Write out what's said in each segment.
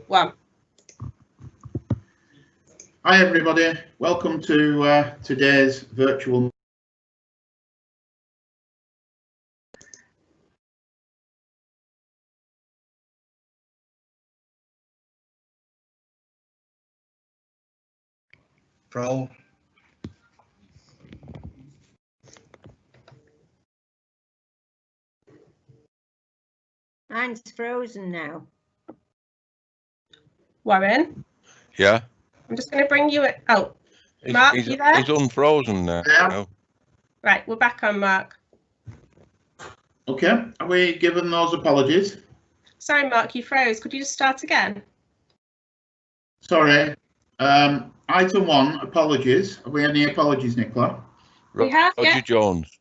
1. Hi everybody, welcome to today's virtual. Pro. Mine's frozen now. Warren? Yeah. I'm just going to bring you it. Oh, Mark, you there? He's unfrozen now. Yeah. Right, we're back on, Mark. Okay, are we given those apologies? Sorry, Mark, you froze. Could you just start again? Sorry. Item 1, apologies. Have we any apologies, Nicola? We have, Roger yeah. Jones.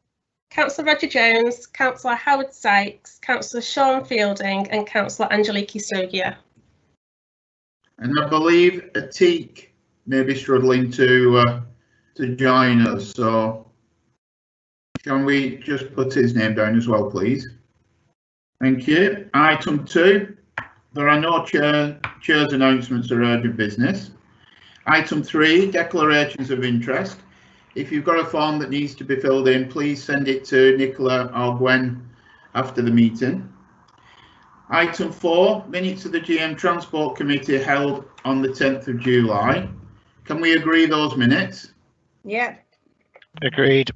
Councillor Roger Jones, Councillor Howard Sykes, Councillor Sean Fielding and Councillor Angeliki Sogia. And I believe Atik may be struggling to join us, so can we just put his name down as well, please? Thank you. Item 2, there are no chair's announcements or urgent business. Item 3, declarations of interest. If you've got a form that needs to be filled in, please send it to Nicola or Gwen after the meeting. Item 4, minutes of the GM Transport Committee held on the 10th of July. Can we agree those minutes? Yeah. Agreed.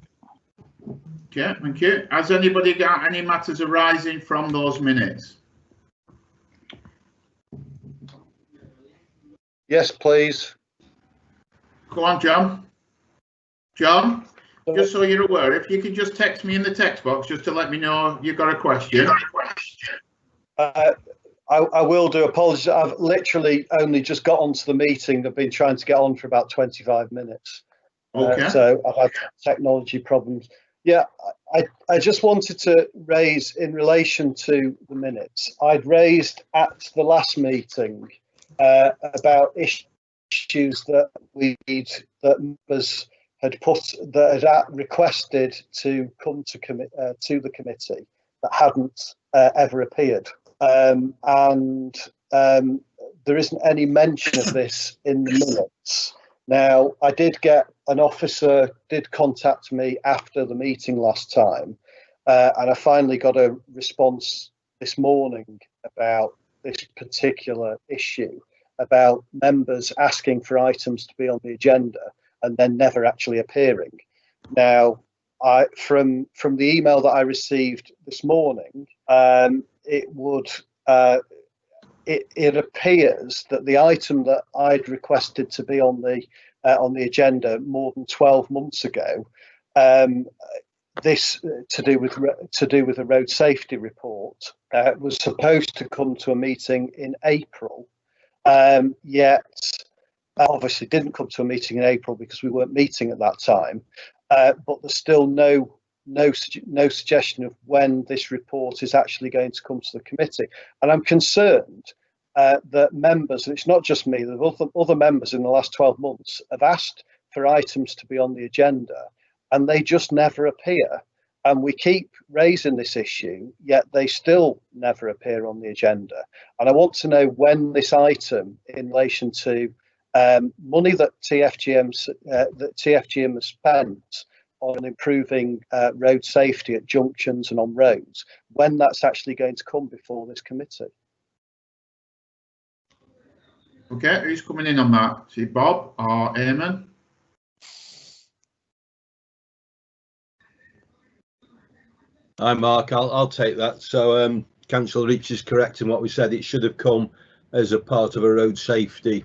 Okay, thank you. Has anybody got any matters arising from those minutes? Yes, please. Go on, John. John, just so you're aware, if you could just text me in the text box just to let me know you've got a question. I will do. Apologies. I've literally only just got onto the meeting. I've been trying to get on for about 25 minutes. Okay. So I've had technology problems. Yeah, I just wanted to raise in relation to the minutes. I'd raised at the last meeting about issues that members had requested to come to the committee that hadn't ever appeared. And there isn't any mention of this in the minutes. Now, I did get an officer did contact me after the meeting last time, and I finally got a response this morning about this particular issue, about members asking for items to be on the agenda and then never actually appearing. Now, from the email that I received this morning, it appears that the item that I'd requested to be on the agenda more than 12 months ago, this to do with a road safety report, was supposed to come to a meeting in April, yet obviously didn't come to a meeting in April because we weren't meeting at that time. But there's still no suggestion of when this report is actually going to come to the committee, and I'm concerned that members, and it's not just me, the other members in the last 12 months have asked for items to be on the agenda and they just never appear, and we keep raising this issue yet they still never appear on the agenda. And I want to know when this item in relation to money that TFGM has spent on improving road safety at junctions and on roads, when that's actually going to come before this committee. Okay, who's coming in on that? See Bob or Eamon? Hi Mark, I'll take that. So Councillor Rich is correct in what we said. It should have come as a part of a road safety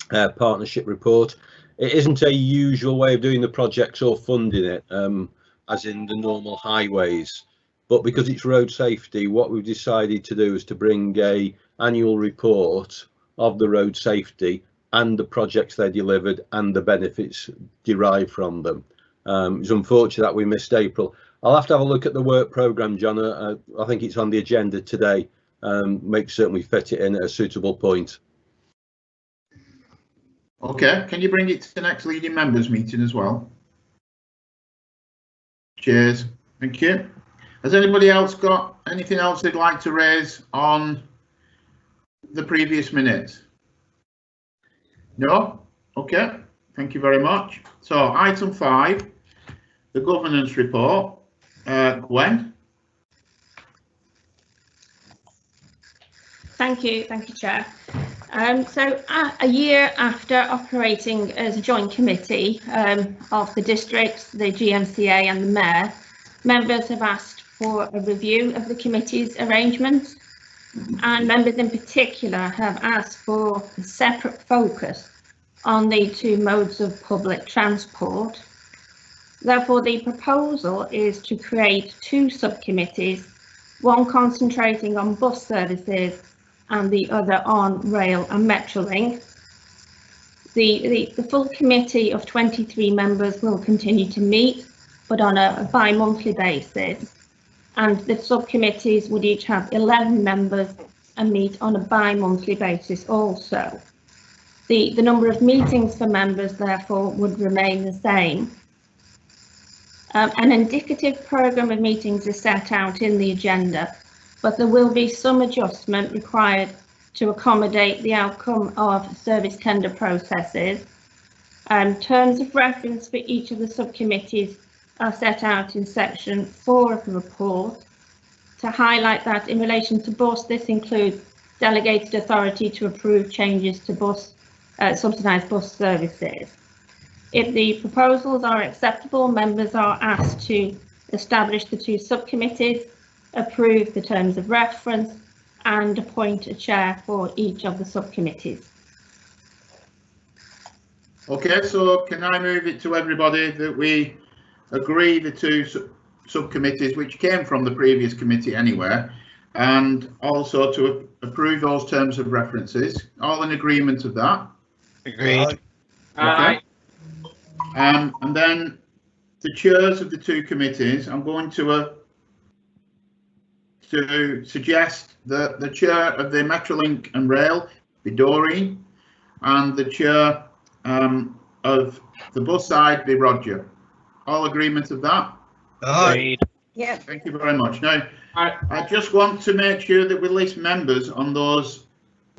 partnership report. It isn't a usual way of doing the projects or funding it, as in the normal highways, but because it's road safety, what we've decided to do is to bring a annual report of the road safety and the projects they delivered and the benefits derived from them. It's unfortunate that we missed April. I'll have to have a look at the work programme, John. I think it's on the agenda today. Make certain we fit it in at a suitable point. Okay, can you bring it to the next leading members meeting as well? Cheers, thank you. Has anybody else got anything else they'd like to raise on the previous minutes? No? Okay, thank you very much. So item 5, the governance report. Gwen? Thank you, Chair. So a year after operating as a joint committee of the district, the GMCA and the Mayor, members have asked for a review of the committee's arrangements, and members in particular have asked for a separate focus on the 2 modes of public transport. Therefore, the proposal is to create 2 subcommittees, one concentrating on bus services and the other on rail and Metrolink. The full committee of 23 members will continue to meet, but on a bi-monthly basis, and the subcommittees would each have 11 members and meet on a bi-monthly basis also. The number of meetings for members therefore would remain the same. An indicative programme of meetings is set out in the agenda, but there will be some adjustment required to accommodate the outcome of service tender processes. Terms of reference for each of the subcommittees are set out in section 4 of the report. To highlight that in relation to bus, this includes delegated authority to approve changes to subsidised bus services. If the proposals are acceptable, members are asked to establish the 2 subcommittees, approve the terms of reference, and appoint a chair for each of the subcommittees. Okay, so can I move it to everybody that we agree the 2 subcommittees, which came from the previous committee anyway, and also to approve those terms of references? All in agreement of that? Agreed. Okay. And then the chairs of the 2 committees, I'm going to suggest that the chair of the Metrolink and Rail be Doreen, and the chair of the bus side be Roger. All agreement of that? Agreed. Yeah. Thank you very much. Now, I just want to make sure that we list members on those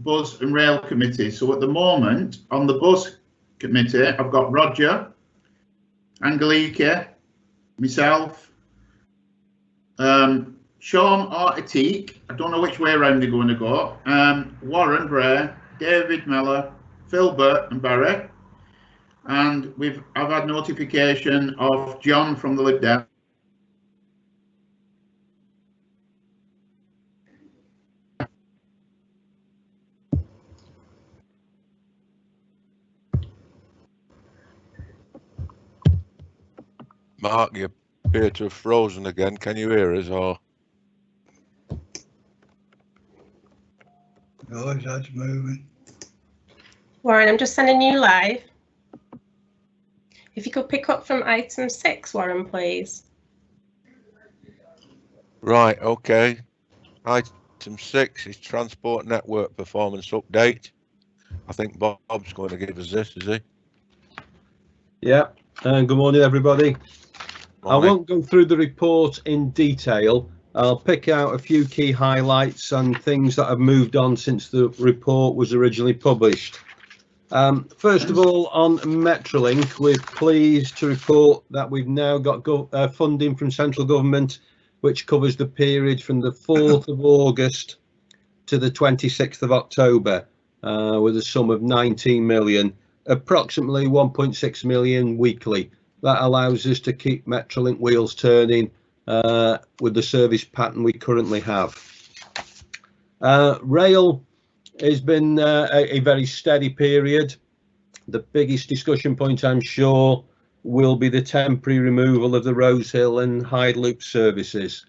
bus and rail committees. So at the moment, on the bus committee, I've got Roger, Angelica, myself, Sean or Atik, I don't know which way around they're going to go, Warren Bray, David Miller, Philbert and Barry, and I've had notification of John from the Lib Dem. Mark, you appear to have frozen again. Can you hear us or? No, that's moving. Warren, I'm just sending you live. If you could pick up from item 6, Warren, please. Right, okay. Item 6 is Transport Network Performance Update. I think Bob's going to give us this, is he? Yeah, and good morning, everybody. Morning. I won't go through the report in detail. I'll pick out a few key highlights and things that have moved on since the report was originally published. First of all, on Metrolink, we're pleased to report that we've now got funding from central government, which covers the period from the 4th of August to the 26th of October, with a sum of 19 million, approximately 1.6 million weekly. That allows us to keep Metrolink wheels turning with the service pattern we currently have. Rail has been a very steady period. The biggest discussion point, I'm sure, will be the temporary removal of the Rosehill and Hyde Loop services.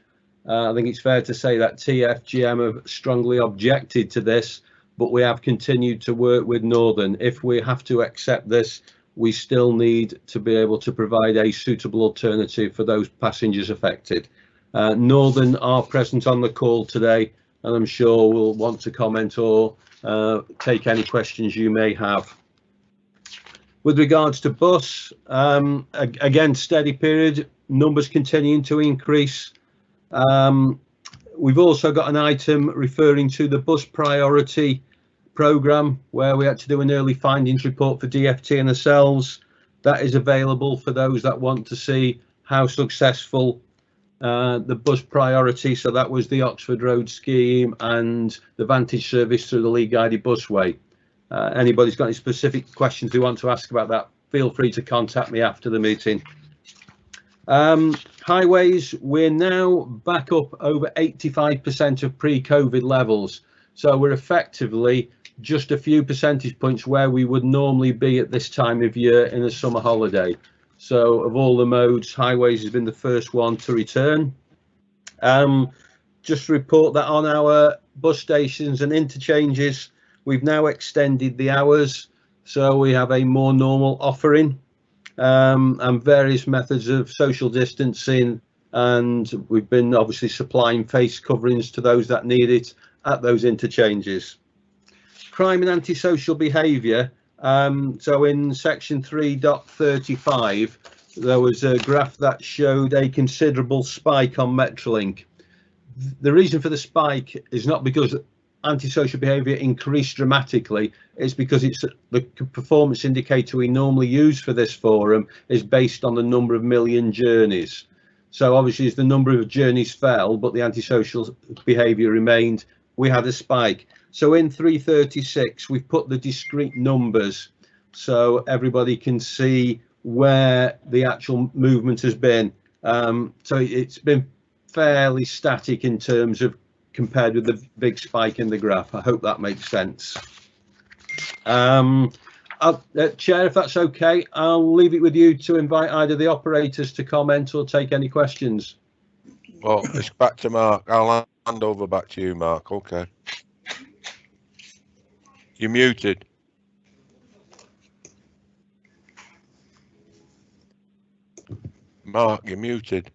I think it's fair to say that TfGM have strongly objected to this, but we have continued to work with Northern. If we have to accept this, we still need to be able to provide a suitable alternative for those passengers affected. Northern are present on the call today, and I'm sure will want to comment or take any questions you may have. With regards to bus, again, steady period, numbers continuing to increase. We've also got an item referring to the bus priority programme where we had to do an early findings report for DFT and ourselves. That is available for those that want to see how successful the bus priority, so that was the Oxford Road scheme and the Vantage service through the Lead Guided Busway. Anybody's got any specific questions they want to ask about that, feel free to contact me after the meeting. Highways, we're now back up over 85% of pre-COVID levels, so we're effectively just a few percentage points where we would normally be at this time of year in a summer holiday. So of all the modes, highways has been the first one to return. Just report that on our bus stations and interchanges, we've now extended the hours, so we have a more normal offering, and various methods of social distancing, and we've been obviously supplying face coverings to those that need it at those interchanges. Crime and antisocial behaviour. So in section 3.35, there was a graph that showed a considerable spike on Metrolink. The reason for the spike is not because antisocial behaviour increased dramatically, it's because it's the performance indicator we normally use for this forum is based on the number of million journeys. So obviously as the number of journeys fell, but the antisocial behaviour remained, we had a spike. So in 336, we've put the discrete numbers so everybody can see where the actual movement has been. So it's been fairly static in terms of compared with the big spike in the graph. I hope that makes sense. Chair, if that's okay, I'll leave it with you to invite either the operators to comment or take any questions. Well, it's back to Mark. I'll hand over back to you, Mark. Okay. You're muted. Mark, you're muted.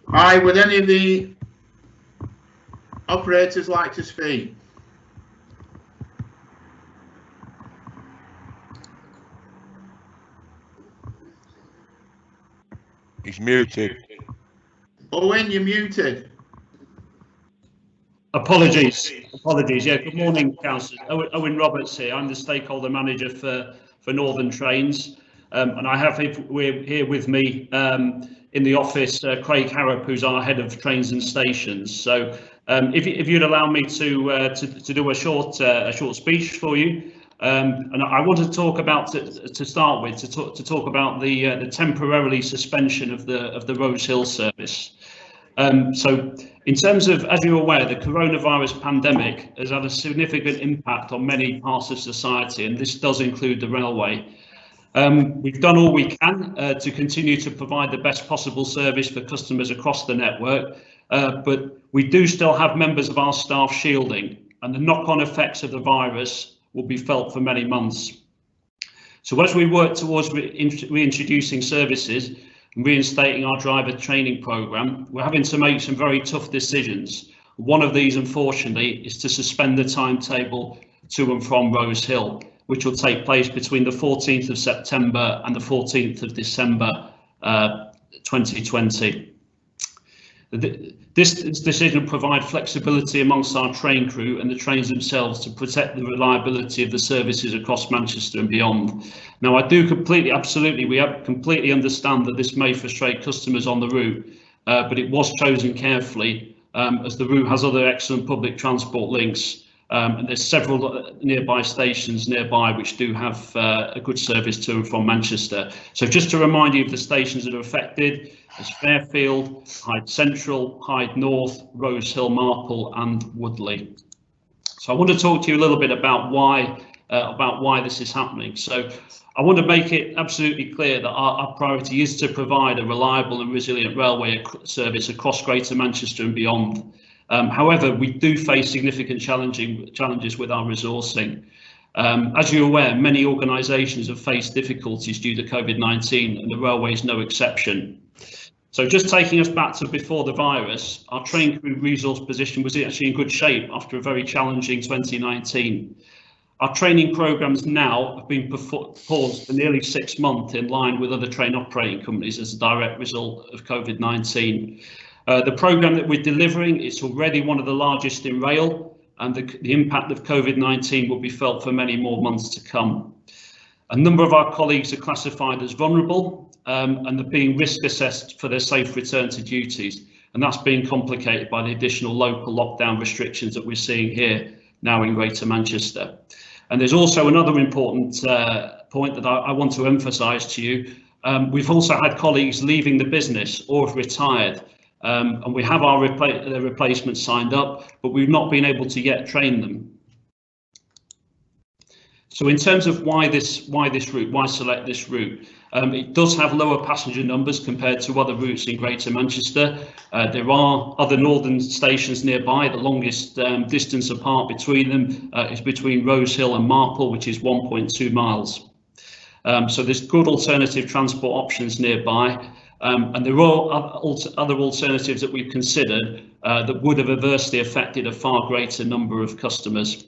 Hi, would any of the operators like to speak? He's muted. Owen, you're muted. Apologies. Yeah, good morning, councillors. Owen Roberts here. I'm the stakeholder manager for Northern Trains, and I have here with me in the office Craig Harrop, who's our head of trains and stations. So if you'd allow me to do a short speech for you, and I want to talk about to start with to talk about the temporarily suspension of the Rose Hill service. So in terms of, as you're aware, the coronavirus pandemic has had a significant impact on many parts of society, and this does include the railway. We've done all we can to continue to provide the best possible service for customers across the network, but we do still have members of our staff shielding, and the knock-on effects of the virus will be felt for many months. So as we work towards reintroducing services and reinstating our driver training programme, we're having to make some very tough decisions. One of these, unfortunately, is to suspend the timetable to and from Rose Hill, which will take place between the 14th of September and the 14th of December 2020. This decision will provide flexibility amongst our train crew and the trains themselves to protect the reliability of the services across Manchester and beyond. Now, I do completely understand that this may frustrate customers on the route, but it was chosen carefully as the route has other excellent public transport links. And there's several nearby stations nearby which do have a good service to and from Manchester. So just to remind you of the stations that are affected, there's Fairfield, Hyde Central, Hyde North, Rose Hill, Marple and Woodley. So I want to talk to you a little bit about why this is happening. So I want to make it absolutely clear that our priority is to provide a reliable and resilient railway service across Greater Manchester and beyond. However, we do face significant challenges with our resourcing. As you're aware, many organisations have faced difficulties due to COVID-19 and the railway is no exception. So just taking us back to before the virus, our train crew resource position was actually in good shape after a very challenging 2019. Our training programmes now have been paused for nearly 6 months in line with other train operating companies as a direct result of COVID-19. The programme that we're delivering is already one of the largest in rail, and the impact of COVID-19 will be felt for many more months to come. A number of our colleagues are classified as vulnerable and are being risk assessed for their safe return to duties, and that's being complicated by the additional local lockdown restrictions that we're seeing here now in Greater Manchester. And there's also another important point that I want to emphasise to you. We've also had colleagues leaving the business or have retired, and we have our replacements signed up, but we've not been able to yet train them. So in terms of why select this route, it does have lower passenger numbers compared to other routes in Greater Manchester. There are other northern stations nearby. The longest distance apart between them is between Rose Hill and Marple, which is 1.2 miles. So there's good alternative transport options nearby. And there are other alternatives that we've considered that would have adversely affected a far greater number of customers.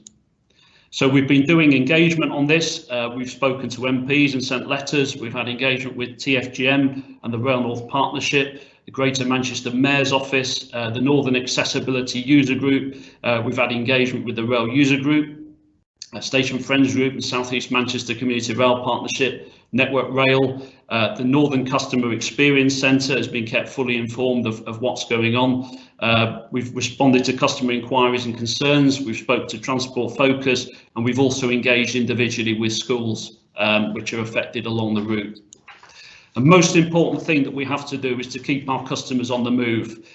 So we've been doing engagement on this. We've spoken to MPs and sent letters. We've had engagement with TfGM and the Rail North Partnership, the Greater Manchester Mayor's Office, the Northern Accessibility User Group. We've had engagement with the Rail User Group, Station Friends Group and South East Manchester Community Rail Partnership, Network Rail. The Northern Customer Experience Centre has been kept fully informed of what's going on. We've responded to customer inquiries and concerns. We've spoke to Transport Focus, and we've also engaged individually with schools which are affected along the route. The most important thing that we have to do is to keep our customers on the move.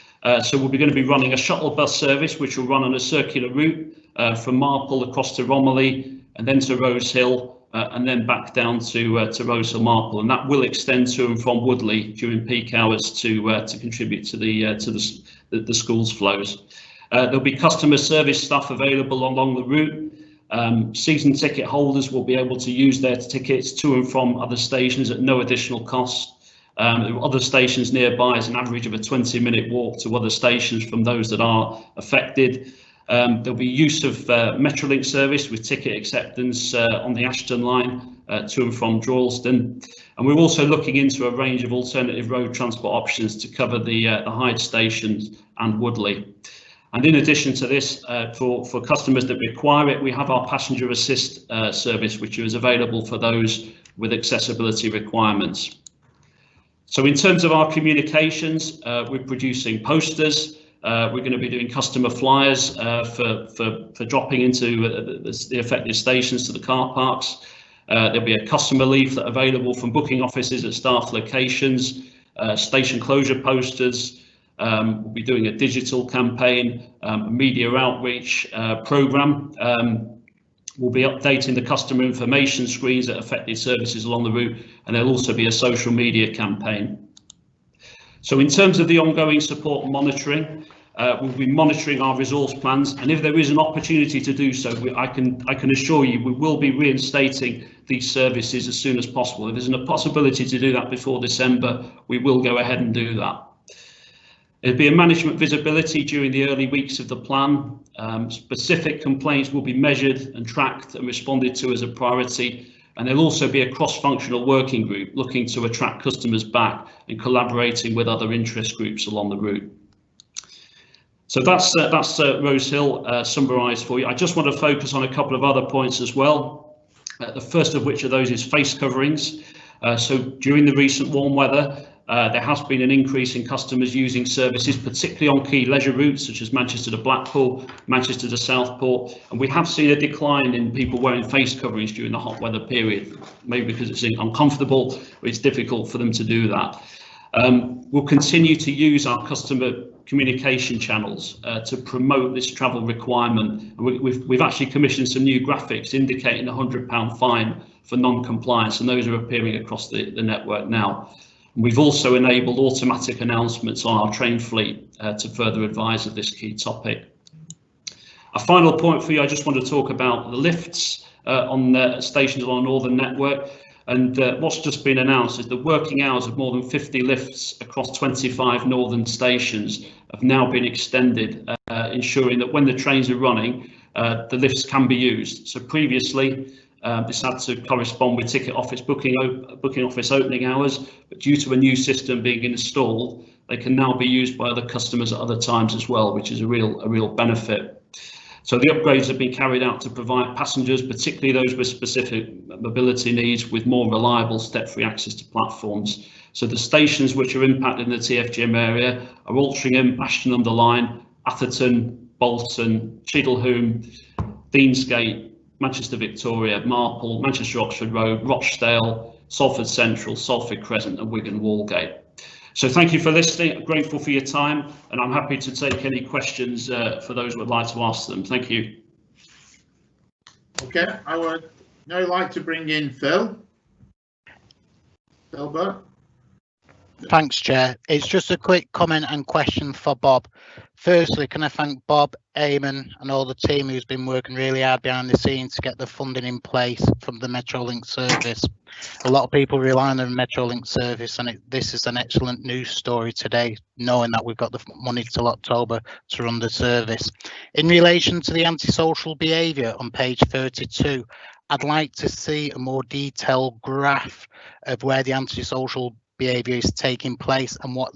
So we're going to be running a shuttle bus service which will run on a circular route from Marple across to Romiley and then to Rose Hill and then back down to Rose Hill Marple, and that will extend to and from Woodley during peak hours to contribute to the school's flows. There'll be customer service staff available along the route. Season ticket holders will be able to use their tickets to and from other stations at no additional cost. There are other stations nearby as an average of a 20-minute walk to other stations from those that are affected. There'll be use of Metrolink service with ticket acceptance on the Ashton line to and from Droylsden. And we're also looking into a range of alternative road transport options to cover the Hyde stations and Woodley. And in addition to this, for customers that require it, we have our passenger assist service, which is available for those with accessibility requirements. So in terms of our communications, we're producing posters. We're going to be doing customer flyers for dropping into the affected stations to the car parks. There'll be a customer leaflet available from booking offices at staff locations, station closure posters. We'll be doing a digital campaign, a media outreach programme. We'll be updating the customer information screens at affected services along the route, and there'll also be a social media campaign. So in terms of the ongoing support and monitoring, we'll be monitoring our resource plans, and if there is an opportunity to do so, I can assure you we will be reinstating these services as soon as possible. If there's a possibility to do that before December, we will go ahead and do that. There'll be a management visibility during the early weeks of the plan. Specific complaints will be measured and tracked and responded to as a priority. And there'll also be a cross-functional working group looking to attract customers back and collaborating with other interest groups along the route. So that's Rose Hill summarised for you. I just want to focus on a couple of other points as well. The first of which of those is face coverings. So during the recent warm weather, there has been an increase in customers using services, particularly on key leisure routes such as Manchester to Blackpool, Manchester to Southport, and we have seen a decline in people wearing face coverings during the hot weather period, maybe because it's uncomfortable or it's difficult for them to do that. We'll continue to use our customer communication channels to promote this travel requirement. We've actually commissioned some new graphics indicating a £100 fine for non-compliance, and those are appearing across the network now. We've also enabled automatic announcements on our train fleet to further advise of this key topic. A final point for you, I just want to talk about the lifts on the stations on our northern network. And what's just been announced is the working hours of more than 50 lifts across 25 northern stations have now been extended, ensuring that when the trains are running, the lifts can be used. So previously, this had to correspond with ticket office booking office opening hours, but due to a new system being installed, they can now be used by other customers at other times as well, which is a real benefit. So the upgrades have been carried out to provide passengers, particularly those with specific mobility needs, with more reliable step-free access to platforms. So the stations which are impacted in the TFGM area are Altrincham, Ashton-under-Lyne, Atherton, Bolton, Chiddleham, Deansgate, Manchester Victoria, Marple, Manchester Oxford Road, Rochdale, Salford Central, Salford Crescent and Wigan Wallgate. So thank you for listening. I'm grateful for your time, and I'm happy to take any questions for those who would like to ask them. Thank you. Okay, I would now like to bring in Phil. Philbert. Thanks, Chair. It's just a quick comment and question for Bob. Firstly, can I thank Bob, Eamon and all the team who's been working really hard behind the scenes to get the funding in place from the Metrolink service. A lot of people rely on the Metrolink service, and this is an excellent news story today, knowing that we've got the money till October to run the service. In relation to the antisocial behaviour on page 32, I'd like to see a more detailed graph of where the antisocial behaviour is taking place and what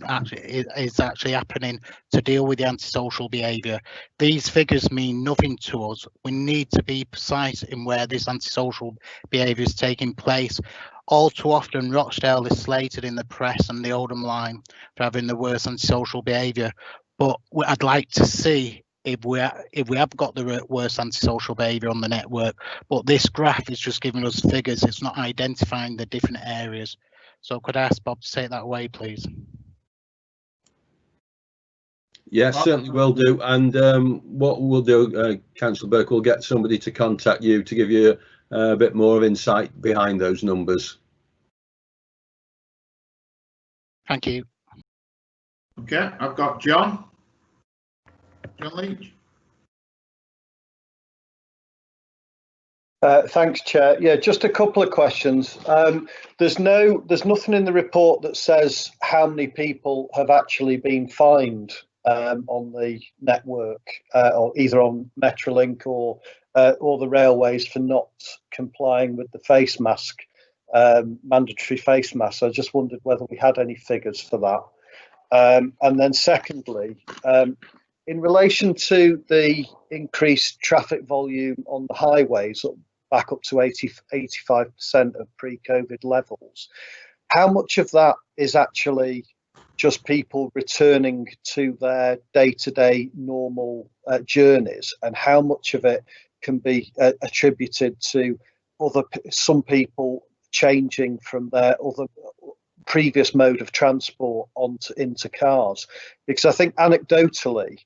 is actually happening to deal with the antisocial behaviour. These figures mean nothing to us. We need to be precise in where this antisocial behaviour is taking place. All too often, Rochdale is slated in the press and the Oldham line for having the worst antisocial behaviour. But I'd like to see if we have got the worst antisocial behaviour on the network. But this graph is just giving us figures. It's not identifying the different areas. So could I ask Bob to take that away, please? Yes, certainly will do. And what we'll do, Councillor Burke, will get somebody to contact you to give you a bit more of insight behind those numbers. Thank you. Okay, I've got John. John Leach. Thanks, Chair. Yeah, just a couple of questions. There's nothing in the report that says how many people have actually been fined on the network, or either on Metrolink or the railways for not complying with the face mask, mandatory face mask. I just wondered whether we had any figures for that. And then secondly, in relation to the increased traffic volume on the highways, back up to 85% of pre-COVID levels, how much of that is actually just people returning to their day-to-day normal journeys, and how much of it can be attributed to some people changing from their other previous mode of transport into cars? Because I think anecdotally,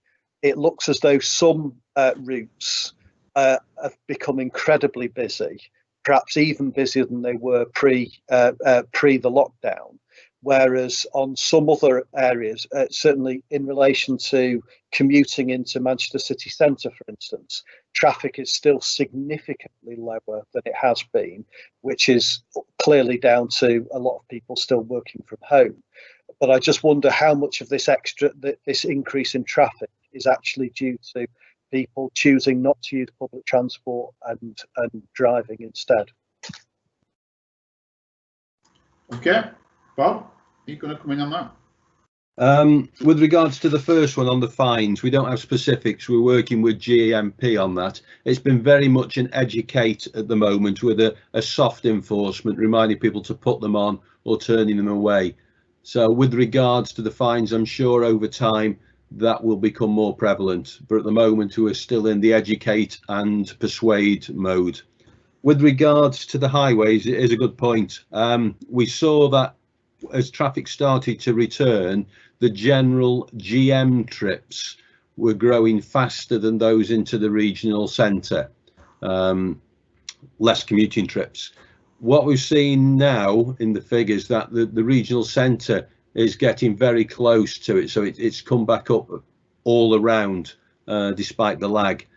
it looks as though some routes have become incredibly busy, perhaps even busier than they were pre the lockdown. Whereas on some other areas, certainly in relation to commuting into Manchester city centre, for instance, traffic is still significantly lower than it has been, which is clearly down to a lot of people still working from home. But I just wonder how much of this increase in traffic is actually due to people choosing not to use public transport and driving instead. Okay, Bob, are you going to come in on that? With regards to the first one on the fines, we don't have specifics. We're working with GMP on that. It's been very much an educate at the moment with a soft enforcement, reminding people to put them on or turning them away. So with regards to the fines, I'm sure over time that will become more prevalent, but at the moment we're still in the educate and persuade mode. With regards to the highways, it is a good point. We saw that as traffic started to return, the general GM trips were growing faster than those into the regional centre, less commuting trips. What we've seen now in the figures that the regional centre is getting very close to it, so it's come back up all around despite the lag.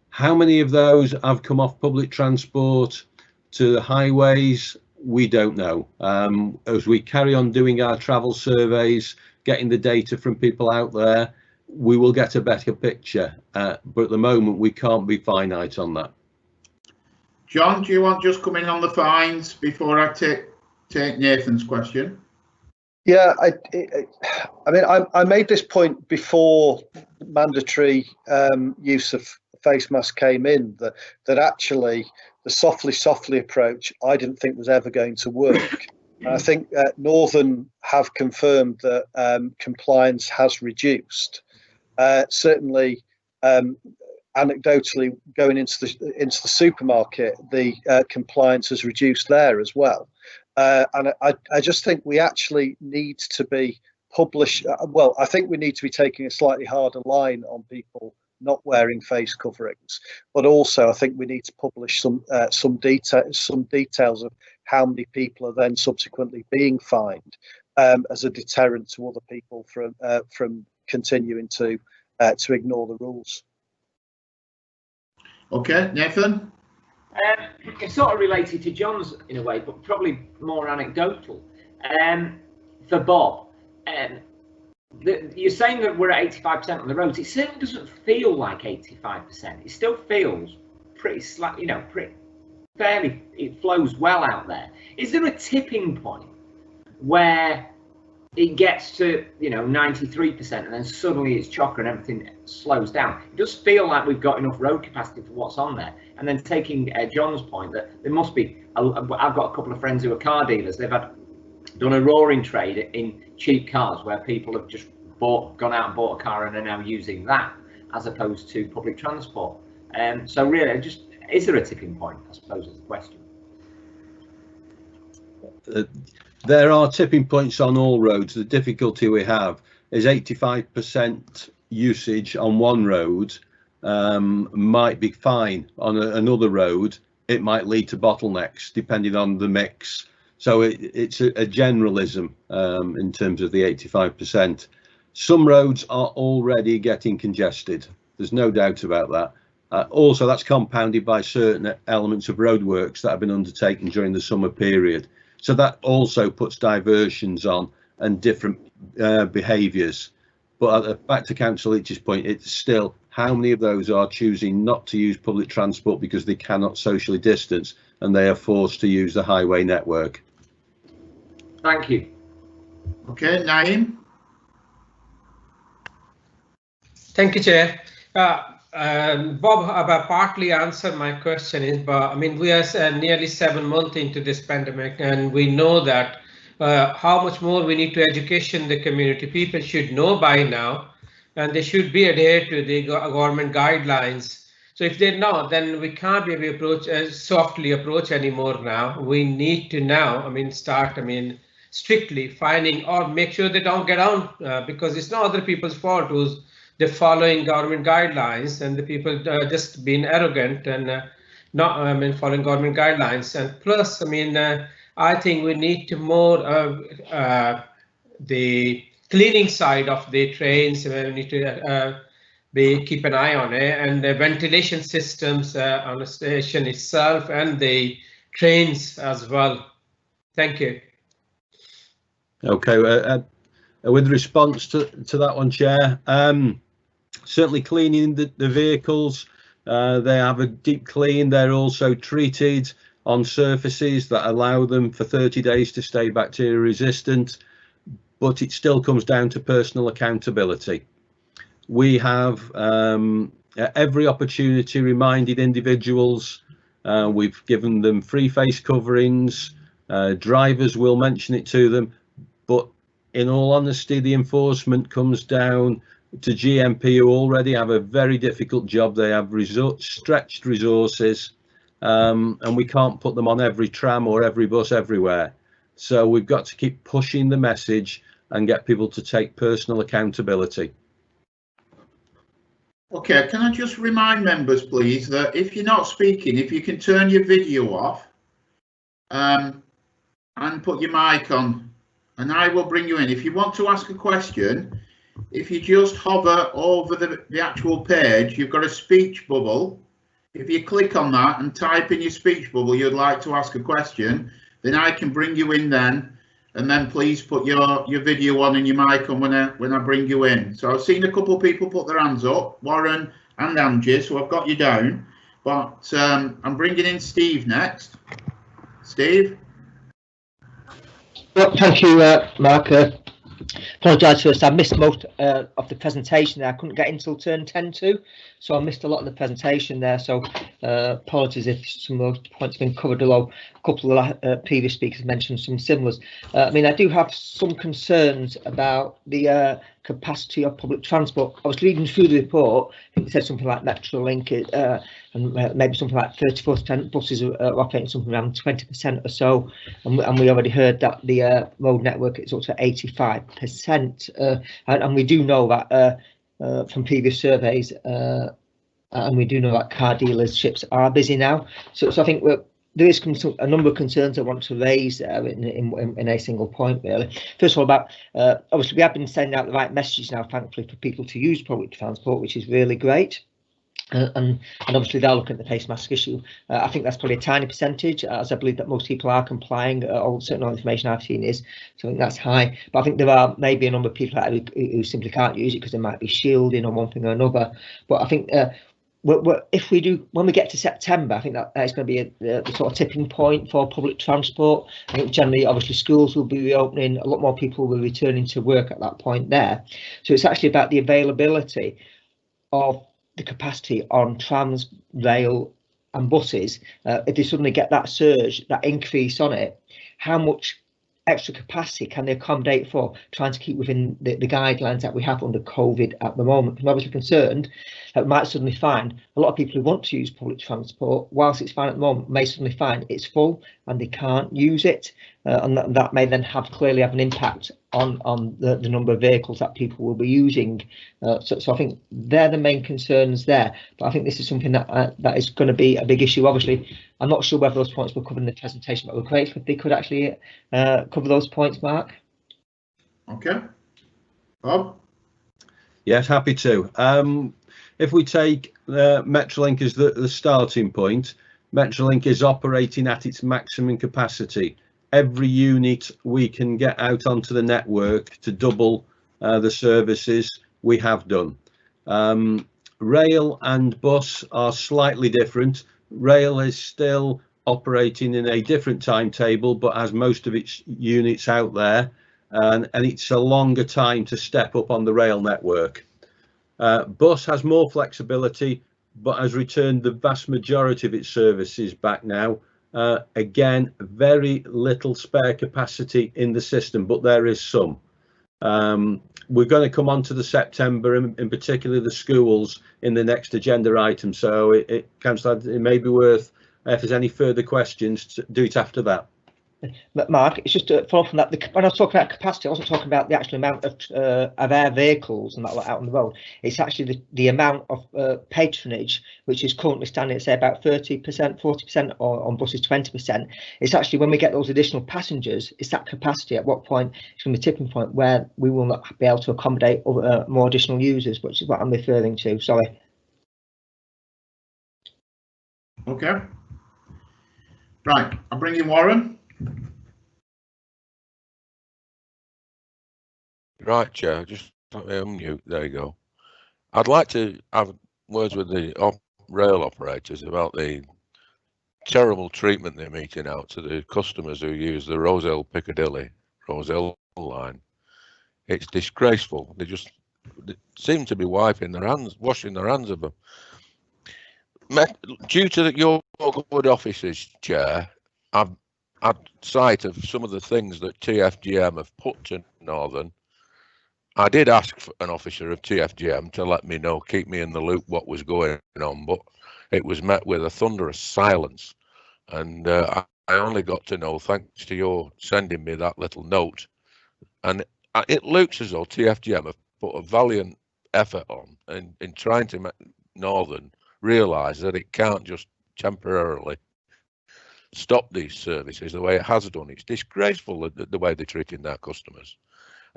How many of those have come off public transport to the highways? We don't know. As we carry on doing our travel surveys, getting the data from people out there, we will get a better picture, but at the moment we can't be finite on that. John, do you want just come in on the fines before I take Nathan's question? Yeah, I mean, I made this point before mandatory use of face mask came in, that actually the softly approach I didn't think was ever going to work. And I think Northern have confirmed that compliance has reduced. Certainly, anecdotally, going into the supermarket, the compliance has reduced there as well. And I just think we actually need to be I think we need to be taking a slightly harder line on people not wearing face coverings, but also I think we need to publish some details of how many people are then subsequently being fined as a deterrent to other people from continuing to ignore the rules. Okay, Nathan. It's sort of related to John's in a way, but probably more anecdotal. For Bob, you're saying that we're at 85% on the roads. It certainly doesn't feel like 85%. It still feels pretty pretty fairly. It flows well out there. Is there a tipping point where it gets to 93% and then suddenly it's chocker and everything slows down? It does feel like we've got enough road capacity for what's on there. And then taking John's point that there must be, I've got a couple of friends who are car dealers. They've done a roaring trade in cheap cars where people have just gone out and bought a car and are now using that as opposed to public transport. So really, just is there a tipping point, I suppose, is the question. There are tipping points on all roads. The difficulty we have is 85% usage on one road might be fine. On another road, it might lead to bottlenecks depending on the mix. So it's a generalism in terms of the 85%. Some roads are already getting congested. There's no doubt about that. Also, that's compounded by certain elements of roadworks that have been undertaken during the summer period. So that also puts diversions on and different behaviours. But back to Councillor Leach's point, it's still how many of those are choosing not to use public transport because they cannot socially distance and they are forced to use the highway network. Thank you. Okay, Naeem. Thank you, Chair. Bob partly answered my question, but I mean, we are nearly 7 months into this pandemic, and we know that how much more we need to education the community. People should know by now, and they should be adhered to the government guidelines. So if they're not, then we can't be able to softly approach anymore now. We need to now, start, strictly finding or make sure they don't get on because it's not other people's fault who's they're following government guidelines and the people just being arrogant and not following government guidelines. And plus, I think we need to more the cleaning side of the trains. We need to keep an eye on it, and the ventilation systems on the station itself and the trains as well. Thank you. Okay, with response to that one, Chair, certainly cleaning the vehicles, they have a deep clean. They're also treated on surfaces that allow them for 30 days to stay bacteria resistant, but it still comes down to personal accountability. We have every opportunity reminded individuals, we've given them free face coverings, drivers will mention it to them, but in all honesty, the enforcement comes down to GMP, who already have a very difficult job. They have stretched resources, and we can't put them on every tram or every bus everywhere. So we've got to keep pushing the message and get people to take personal accountability. Okay, can I just remind members, please, that if you're not speaking, if you can turn your video off and put your mic on, and I will bring you in. If you want to ask a question, if you just hover over the actual page, you've got a speech bubble. If you click on that and type in your speech bubble you'd like to ask a question, then I can bring you in then, and then please put your video on and your mic on when I bring you in. So I've seen a couple of people put their hands up, Warren and Angie, so I've got you down, but I'm bringing in Steve next. Steve? Well, thank you, Mark. Apologise first, I missed most of the presentation there. I couldn't get until turn 10 to, so I missed a lot of the presentation there. So apologies if some of those points have been covered, although a couple of the previous speakers mentioned some similars. I mean, I do have some concerns about the capacity of public transport. I was reading through the report, I think it said something like Metrolink, and maybe something like 34% buses are operating something around 20% or so, and we already heard that the road network is up to 85%, and we do know that from previous surveys, and we do know that car dealerships are busy now. So I think there is a number of concerns I want to raise there in a single point, really. First of all, about obviously we have been sending out the right messages now, thankfully, for people to use public transport, which is really great. And obviously they're looking at the face mask issue. I think that's probably a tiny percentage, as I believe that most people are complying. Certain information I've seen is, so I think that's high. But I think there are maybe a number of people who simply can't use it because they might be shielding on one thing or another. But I think if we do, when we get to September, I think that is going to be the sort of tipping point for public transport. I think generally, obviously, schools will be reopening. A lot more people will be returning to work at that point there. So it's actually about the availability of the capacity on trams, rail and buses. If they suddenly get that surge, that increase on it, how much extra capacity can they accommodate for trying to keep within the guidelines that we have under COVID at the moment? I'm obviously concerned that we might suddenly find a lot of people who want to use public transport, whilst it's fine at the moment, may suddenly find it's full and they can't use it, and that may then clearly have an impact on the number of vehicles that people will be using. So I think they're the main concerns there. But I think this is something that is going to be a big issue. Obviously, I'm not sure whether those points were covered in the presentation, but it would be great if they could actually cover those points, Mark. Okay. Bob? Yes, happy to. If we take Metrolink as the starting point, Metrolink is operating at its maximum capacity. Every unit we can get out onto the network to double the services, we have done. Rail and bus are slightly different. Rail is still operating in a different timetable, but has most of its units out there, and it's a longer time to step up on the rail network. Bus has more flexibility, but has returned the vast majority of its services back now. Again, very little spare capacity in the system, but there is some. We're going to come on to the September, in particular the schools, in the next agenda item. So Councillor, it may be worth, if there's any further questions, to do it after that. Mark, it's just to follow from that. When I was talking about capacity, I wasn't talking about the actual amount of air vehicles and that out on the road. It's actually the amount of patronage, which is currently standing at say about 30%, 40%, or on buses 20%. It's actually when we get those additional passengers, it's that capacity. At what point it's going to be a tipping point where we will not be able to accommodate more additional users, which is what I'm referring to. Sorry. Okay. Right, I'll bring in Warren. Right, Chair, just let me unmute. There you go. I'd like to have words with the rail operators about the terrible treatment they're meting out to the customers who use the Roselle Piccadilly Roselle line. It's disgraceful. They seem to be washing their hands of them. Due to your good offices, Chair, I've had sight of some of the things that TFGM have put to Northern. I did ask for an officer of TFGM to let me know, keep me in the loop what was going on, but it was met with a thunderous silence. And I only got to know thanks to your sending me that little note. And it looks as though TFGM have put a valiant effort on in trying to make Northern realise that it can't just temporarily stop these services the way it has done. It's disgraceful the way they're treating their customers.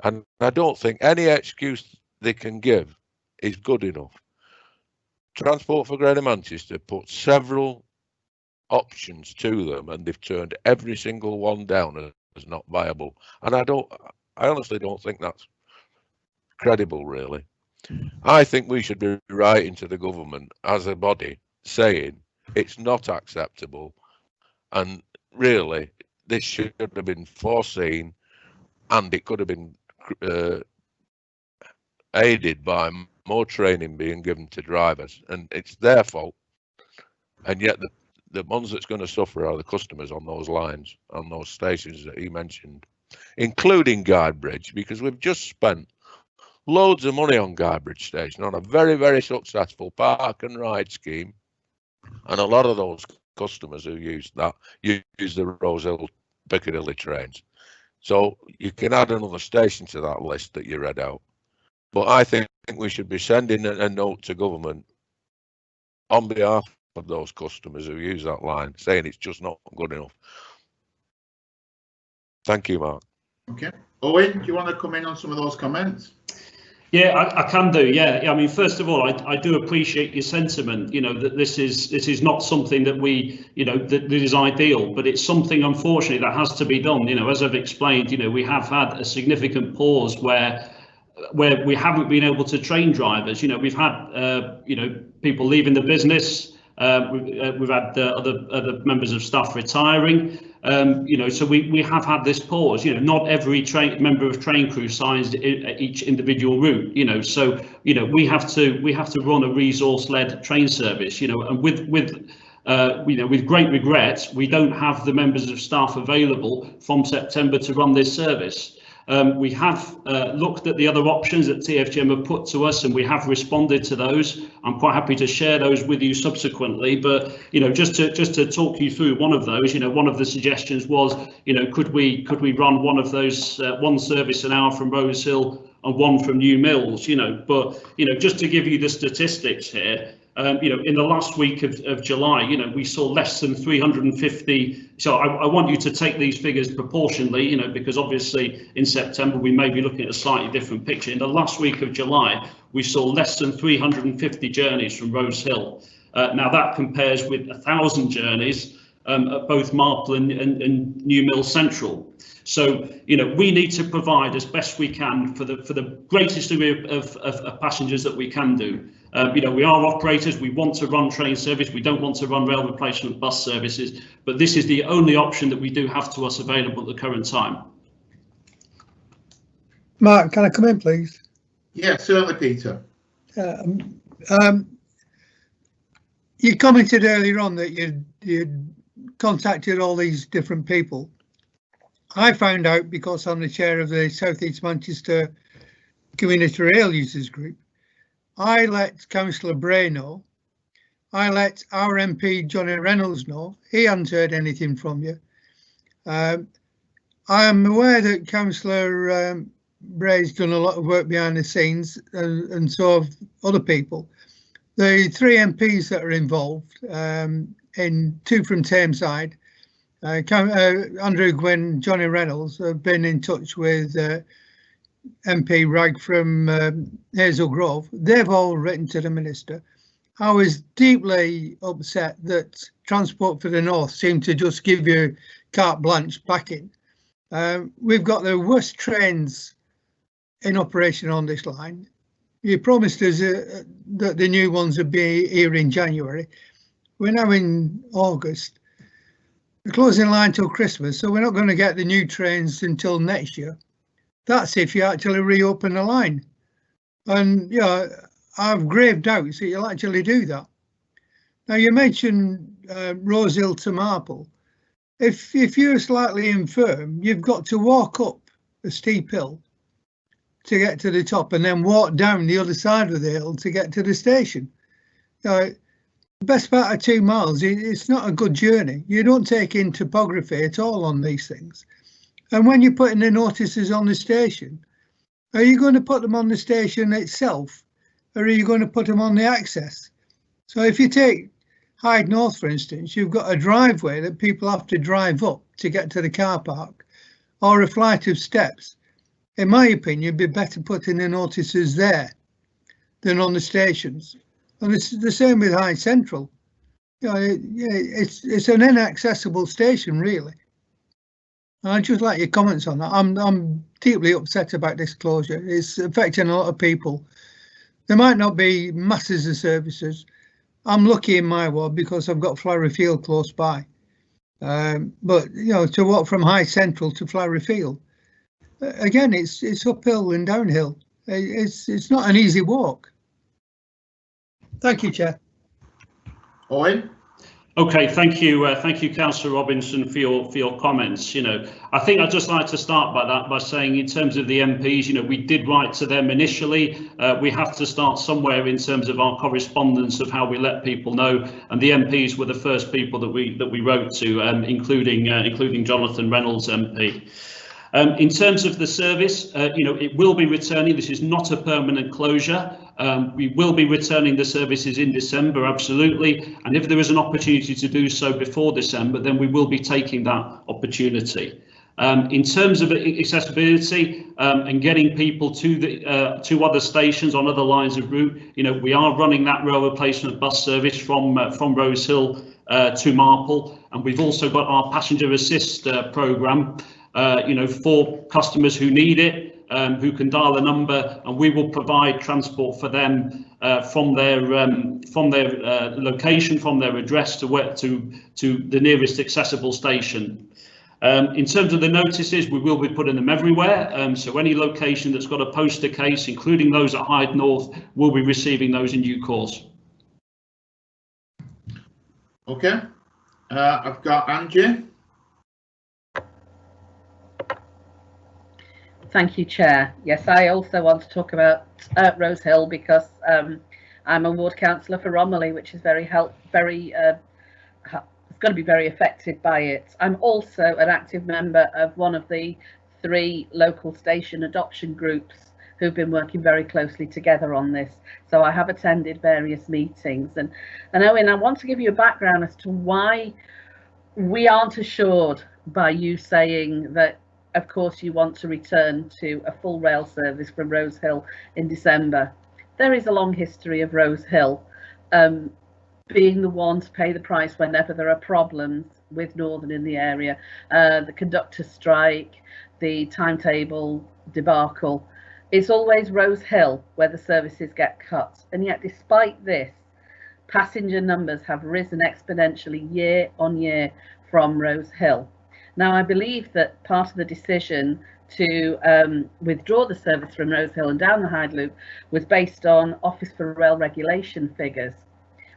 And I don't think any excuse they can give is good enough. Transport for Greater Manchester put several options to them, and they've turned every single one down as not viable. And I honestly don't think that's credible, really. I think we should be writing to the government as a body saying it's not acceptable, and really this should have been foreseen, and it could have been aided by more training being given to drivers, and it's their fault. And yet the ones that's going to suffer are the customers on those lines, on those stations that he mentioned, including Guidebridge, because we've just spent loads of money on Guidebridge Station on a very, very successful park and ride scheme. And a lot of those customers who use that use the Rosehill Piccadilly trains. So you can add another station to that list that you read out. But I think we should be sending a note to government on behalf of those customers who use that line, saying it's just not good enough. Thank you, Mark. Okay. Owen, do you want to come in on some of those comments? Yeah, I can do. Yeah, I mean, first of all, I do appreciate your sentiment. You know, that this is not something that we, you know, that is ideal, but it's something, unfortunately, that has to be done. You know, as I've explained, you know, we have had a significant pause where we haven't been able to train drivers. You know, we've had you know, people leaving the business. We've had other members of staff retiring. You know, so we have had this pause. You know, not every member of train crew signs each individual route. You know, so you know, we have to run a resource-led train service. You know, and with you know, with great regret, we don't have the members of staff available from September to run this service. We have looked at the other options that TFGM have put to us, and we have responded to those. I'm quite happy to share those with you subsequently, but you know, just to talk you through one of those, you know, one of the suggestions was, you know, could we run one of those, one service an hour from Rosehill and one from New Mills, you know, but you know, just to give you the statistics here. You know, in the last week of July, you know, we saw less than 350. So I want you to take these figures proportionally, you know, because obviously in September we may be looking at a slightly different picture. In the last week of July, we saw less than 350 journeys from Rosehill. Now that compares with 1,000 journeys at both Marple and New Mills Central. So, you know, we need to provide as best we can for the greatest degree of passengers that we can do. You know, we are operators, we want to run train service, we don't want to run rail replacement bus services, but this is the only option that we do have to us available at the current time. Mark, can I come in, please? Yeah, certainly, Peter. You commented earlier on that you'd contacted all these different people. I found out because I'm the chair of the South East Manchester Community Rail Users Group. I let Councillor Bray know. I let our MP Johnny Reynolds know. He hadn't heard anything from you. I am aware that Councillor Bray's done a lot of work behind the scenes, and so have other people. The three MPs that are involved, in two from Tameside, Andrew Gwynn, Johnny Reynolds, have been in touch with MP Ragg from Hazel Grove. They've all written to the Minister. I was deeply upset that Transport for the North seemed to just give you carte blanche backing. We've got the worst trains in operation on this line. You promised us that the new ones would be here in January. We're now in August. We're closing the line till Christmas, so we're not going to get the new trains until next year. That's if you actually reopen the line. And yeah, I have grave doubts that you'll actually do that. Now you mentioned Rosehill to Marple. If you're slightly infirm, you've got to walk up a steep hill to get to the top and then walk down the other side of the hill to get to the station. The best part of 2 miles, it's not a good journey. You don't take in topography at all on these things. And when you're putting the notices on the station, are you going to put them on the station itself, or are you going to put them on the access? So if you take Hyde North, for instance, you've got a driveway that people have to drive up to get to the car park, or a flight of steps. In my opinion, it'd be better putting the notices there than on the stations. And it's the same with Hyde Central. You know, it's an inaccessible station, really. And I'd just like your comments on that. I'm deeply upset about this closure. It's affecting a lot of people. There might not be masses of services. I'm lucky in my ward because I've got Flowery Field close by. But you know, to walk from Hyde Central to Flowery Field, again, it's uphill and downhill. It's not an easy walk. Thank you, Chair. Owen? Okay, thank you, Councillor Robinson, for your comments. I think I'd just like to start by saying, in terms of the MPs, we did write to them initially. We have to start somewhere in terms of our correspondence of how we let people know, and the MPs were the first people that we wrote to, including Jonathan Reynolds MP. In terms of the service, it will be returning. This is not a permanent closure. We will be returning the services in December, absolutely. And if there is an opportunity to do so before December, then we will be taking that opportunity. In terms of accessibility and getting people to other stations on other lines of route, we are running that rail replacement bus service from Rose Hill to Marple, and we've also got our passenger assist programme. For customers who need it, who can dial a number, and we will provide transport for them from their location, from their address to the nearest accessible station. In terms of the notices, we will be putting them everywhere. So any location that's got a poster case, including those at Hyde North, will be receiving those in due course. Okay, I've got Angie. Thank you, Chair. Yes, I also want to talk about Rose Hill because I'm a ward councillor for Romiley, which is it's going to be very affected by it. I'm also an active member of one of the 3 local station adoption groups who've been working very closely together on this. So I have attended various meetings. And Owen, I want to give you a background as to why we aren't assured by you saying that, of course, you want to return to a full rail service from Rose Hill in December. There is a long history of Rose Hill being the one to pay the price whenever there are problems with Northern in the area. The conductor strike, the timetable debacle. It's always Rose Hill where the services get cut. And yet, despite this, passenger numbers have risen exponentially year on year from Rose Hill. Now, I believe that part of the decision to withdraw the service from Rose Hill and down the Hyde Loop was based on Office for Rail Regulation figures.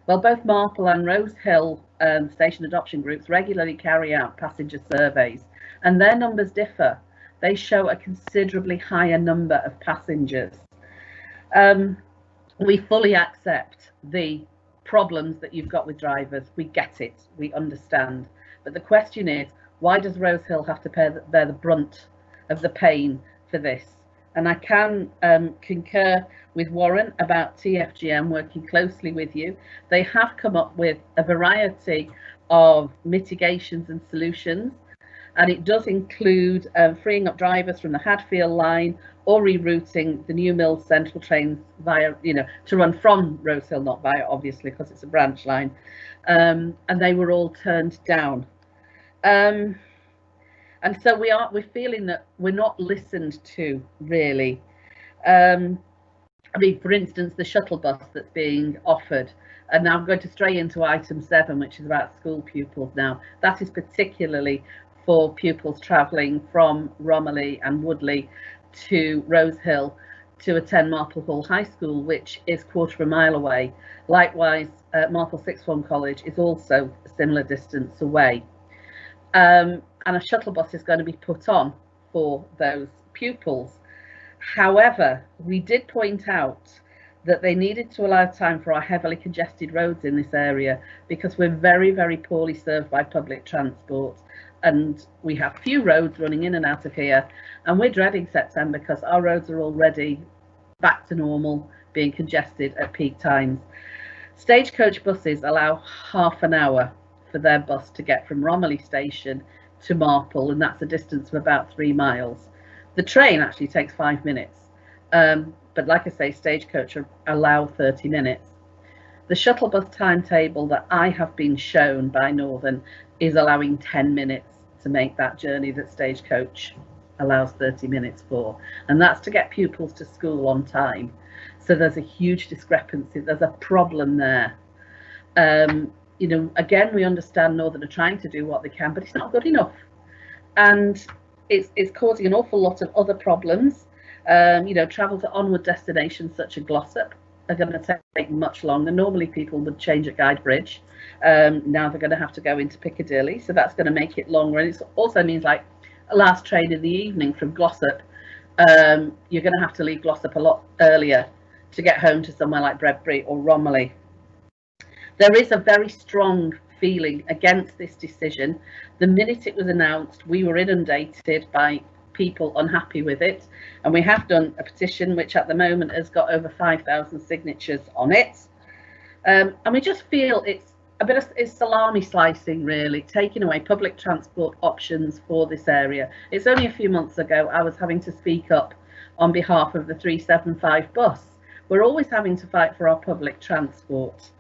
Well, both Marple and Rose Hill station adoption groups regularly carry out passenger surveys, and their numbers differ. They show a considerably higher number of passengers. We fully accept the problems that you've got with drivers. We get it, we understand. But the question is, why does Rose Hill have to bear the brunt of the pain for this? And I can concur with Warren about TFGM working closely with you. They have come up with a variety of mitigations and solutions, and it does include freeing up drivers from the Hadfield line or rerouting the New Mills Central trains via, to run from Rose Hill, not via, obviously, because it's a branch line. And they were all turned down. And so we're feeling that we're not listened to, really. I mean, for instance, the shuttle bus that's being offered, and now I'm going to stray into item 7, which is about school pupils now. That is particularly for pupils travelling from Romiley and Woodley to Rose Hill to attend Marple Hall High School, which is 1/4 mile away. Likewise, Marple Sixth Form College is also a similar distance away. And a shuttle bus is going to be put on for those pupils. However, we did point out that they needed to allow time for our heavily congested roads in this area, because we're very, very poorly served by public transport, and we have few roads running in and out of here, and we're dreading September because our roads are already back to normal, being congested at peak times. Stagecoach buses allow half an hour for their bus to get from Romiley station to Marple, and that's a distance of about 3 miles. The train actually takes 5 minutes, but like I say, Stagecoach allow 30 minutes. The shuttle bus timetable that I have been shown by Northern is allowing 10 minutes to make that journey that Stagecoach allows 30 minutes for, and that's to get pupils to school on time. So there's a huge discrepancy, there's a problem there. You know, again, we understand Northern are trying to do what they can, but it's not good enough. And it's causing an awful lot of other problems. You know, travel to onward destinations such as Glossop are going to take much longer. Normally people would change at Guide Bridge. Now they're going to have to go into Piccadilly, so that's going to make it longer. And it also means, like, a last train in the evening from Glossop, you're going to have to leave Glossop a lot earlier to get home to somewhere like Bredbury or Romiley. There is a very strong feeling against this decision. The minute it was announced, we were inundated by people unhappy with it, and we have done a petition which at the moment has got over 5,000 signatures on it, and we just feel it's a bit of salami slicing, really, taking away public transport options for this area. It's only a few months ago I was having to speak up on behalf of the 375 bus. We're always having to fight for our public transport.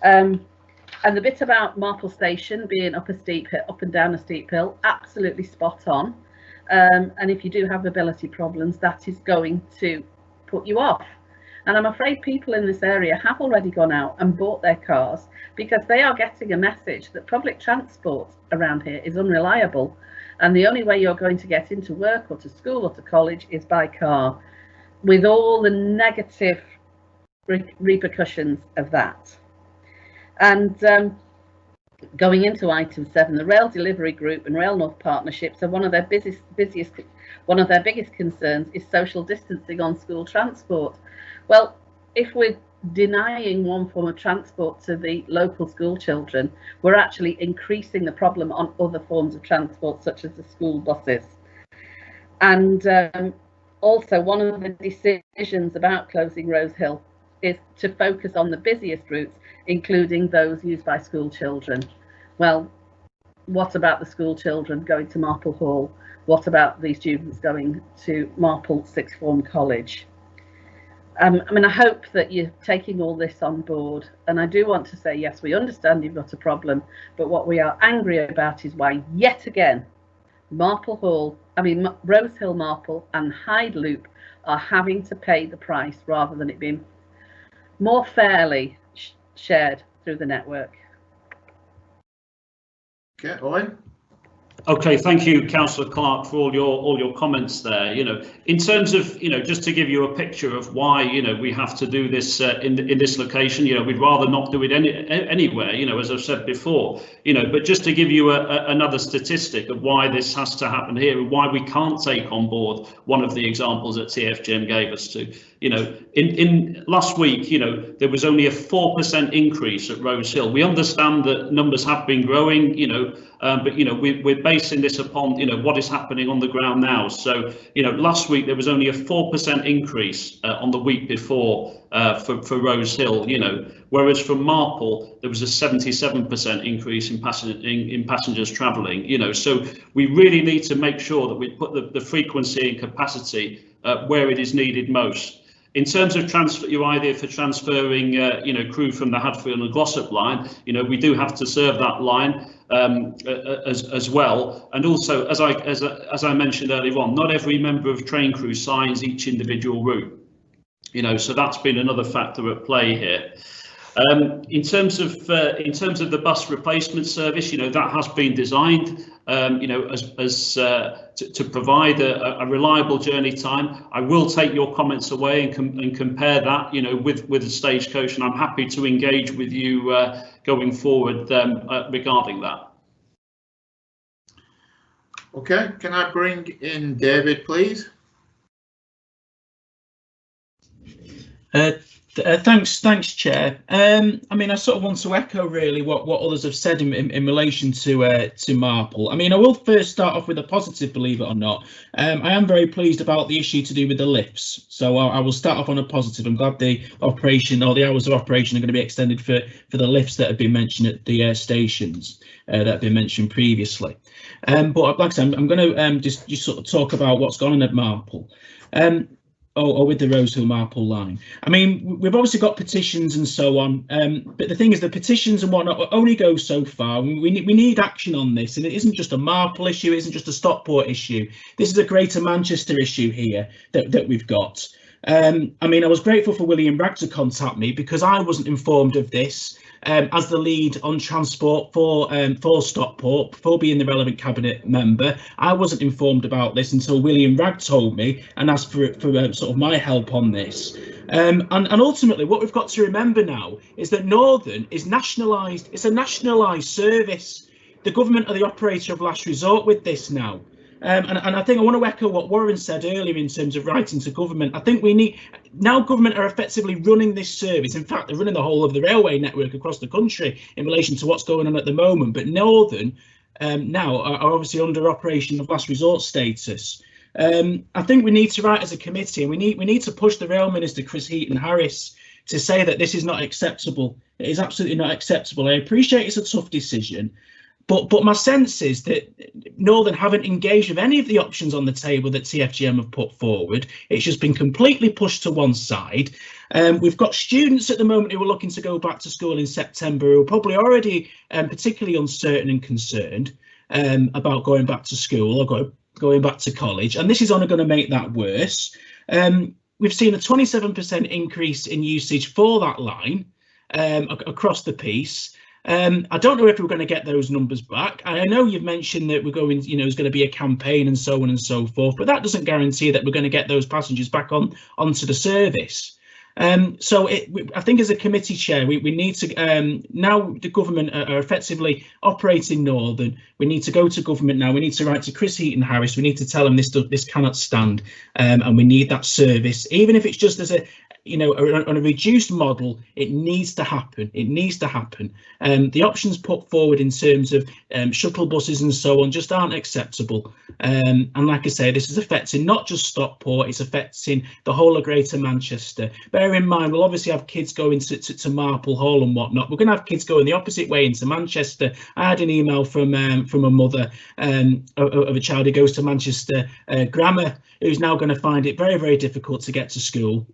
And the bit about Marple Station being up and down a steep hill, absolutely spot on. And if you do have mobility problems, that is going to put you off. And I'm afraid people in this area have already gone out and bought their cars because they are getting a message that public transport around here is unreliable. And the only way you're going to get into work or to school or to college is by car, with all the negative repercussions of that. And going into item 7, the Rail Delivery Group and Rail North partnerships are one of their biggest concerns is social distancing on school transport. Well, if we're denying one form of transport to the local school children, we're actually increasing the problem on other forms of transport, such as the school buses. And also, one of the decisions about closing Rose Hill is to focus on the busiest routes, including those used by school children. Well, what about the school children going to Marple Hall? What about the students going to Marple Sixth Form College? I mean, I hope that you're taking all this on board. And I do want to say, yes, we understand you've got a problem, but what we are angry about is why, yet again, Rose Hill Marple and Hyde Loop are having to pay the price rather than it being more fairly shared through the network. Okay, Owen. Okay, thank you, Councillor Clark, for all your comments there. You know, in terms of, you know, just to give you a picture of why, you know, we have to do this in this location. You know, we'd rather not do it anywhere. You know, as I've said before. You know, but just to give you another statistic of why this has to happen here and why we can't take on board one of the examples that TFGM gave us to. You know, in last week, you know, there was only a 4% increase at Rose Hill. We understand that numbers have been growing, you know, but, you know, we're basing this upon, you know, what is happening on the ground now. So, you know, last week there was only a 4% increase on the week before for Rose Hill, you know, whereas from Marple there was a 77% increase in passengers travelling, you know. So we really need to make sure that we put the frequency and capacity where it is needed most. In terms of your idea for transferring, you know, crew from the Hadfield and Glossop line, you know, we do have to serve that line as well. And also, as I mentioned earlier on, not every member of train crew signs each individual route. You know, so that's been another factor at play here. In terms of the bus replacement service, you know, that has been designed, you know, to provide a reliable journey time. I will take your comments away and compare that, you know, with the Stagecoach, and I'm happy to engage with you going forward regarding that. Okay, can I bring in David, please? Thanks, Chair. I mean, I sort of want to echo really what others have said in relation to Marple. I mean, I will first start off with a positive, believe it or not. I am very pleased about the issue to do with the lifts. So I will start off on a positive. I'm glad the operation or the hours of operation are going to be extended for the lifts that have been mentioned at the stations that have been mentioned previously. But like I said, I'm going to just sort of talk about what's gone on at Marple. Or with the Rose Hill Marple line. I mean, we've obviously got petitions and so on, but the thing is, the petitions and whatnot only go so far. We need action on this, and it isn't just a Marple issue, it isn't just a Stockport issue. This is a Greater Manchester issue here that we've got. I mean, I was grateful for William Bragg to contact me because I wasn't informed of this. as the lead on transport for Stockport, before being the relevant cabinet member. I wasn't informed about this until William Ragg told me and asked for sort of my help on this. And ultimately, what we've got to remember now is that Northern is nationalised. It's a nationalised service. The government are the operator of last resort with this now. And I think I want to echo what Warren said earlier in terms of writing to government. I think we need, now government are effectively running this service. In fact, they're running the whole of the railway network across the country in relation to what's going on at the moment. But Northern now are obviously under operation of last resort status. I think we need to write as a committee, and we need to push the Rail Minister, Chris Heaton-Harris, to say that this is not acceptable. It is absolutely not acceptable. I appreciate it's a tough decision. But my sense is that Northern haven't engaged with any of the options on the table that TFGM have put forward. It's just been completely pushed to one side. We've got students at the moment who are looking to go back to school in September who are probably already particularly uncertain and concerned about going back to school or going back to college. And this is only going to make that worse. We've seen a 27% increase in usage for that line across the piece. I don't know if we're going to get those numbers back. I know you've mentioned that we're going, there's going to be a campaign and so on and so forth, but that doesn't guarantee that we're going to get those passengers back onto the service. So I think as a committee chair, we need to, now the government are effectively operating Northern, we need to go to government now, we need to write to Chris Heaton-Harris, we need to tell them this cannot stand, and we need that service, even if it's just as a, on a reduced model. It needs to happen. It needs to happen. The options put forward in terms of shuttle buses and so on just aren't acceptable. And like I say, this is affecting not just Stockport, it's affecting the whole of Greater Manchester. Bear in mind, we'll obviously have kids going to Marple Hall and whatnot. We're going to have kids going the opposite way into Manchester. I had an email from a mother of a child who goes to Manchester Grammar, who's now going to find it very, very difficult to get to school.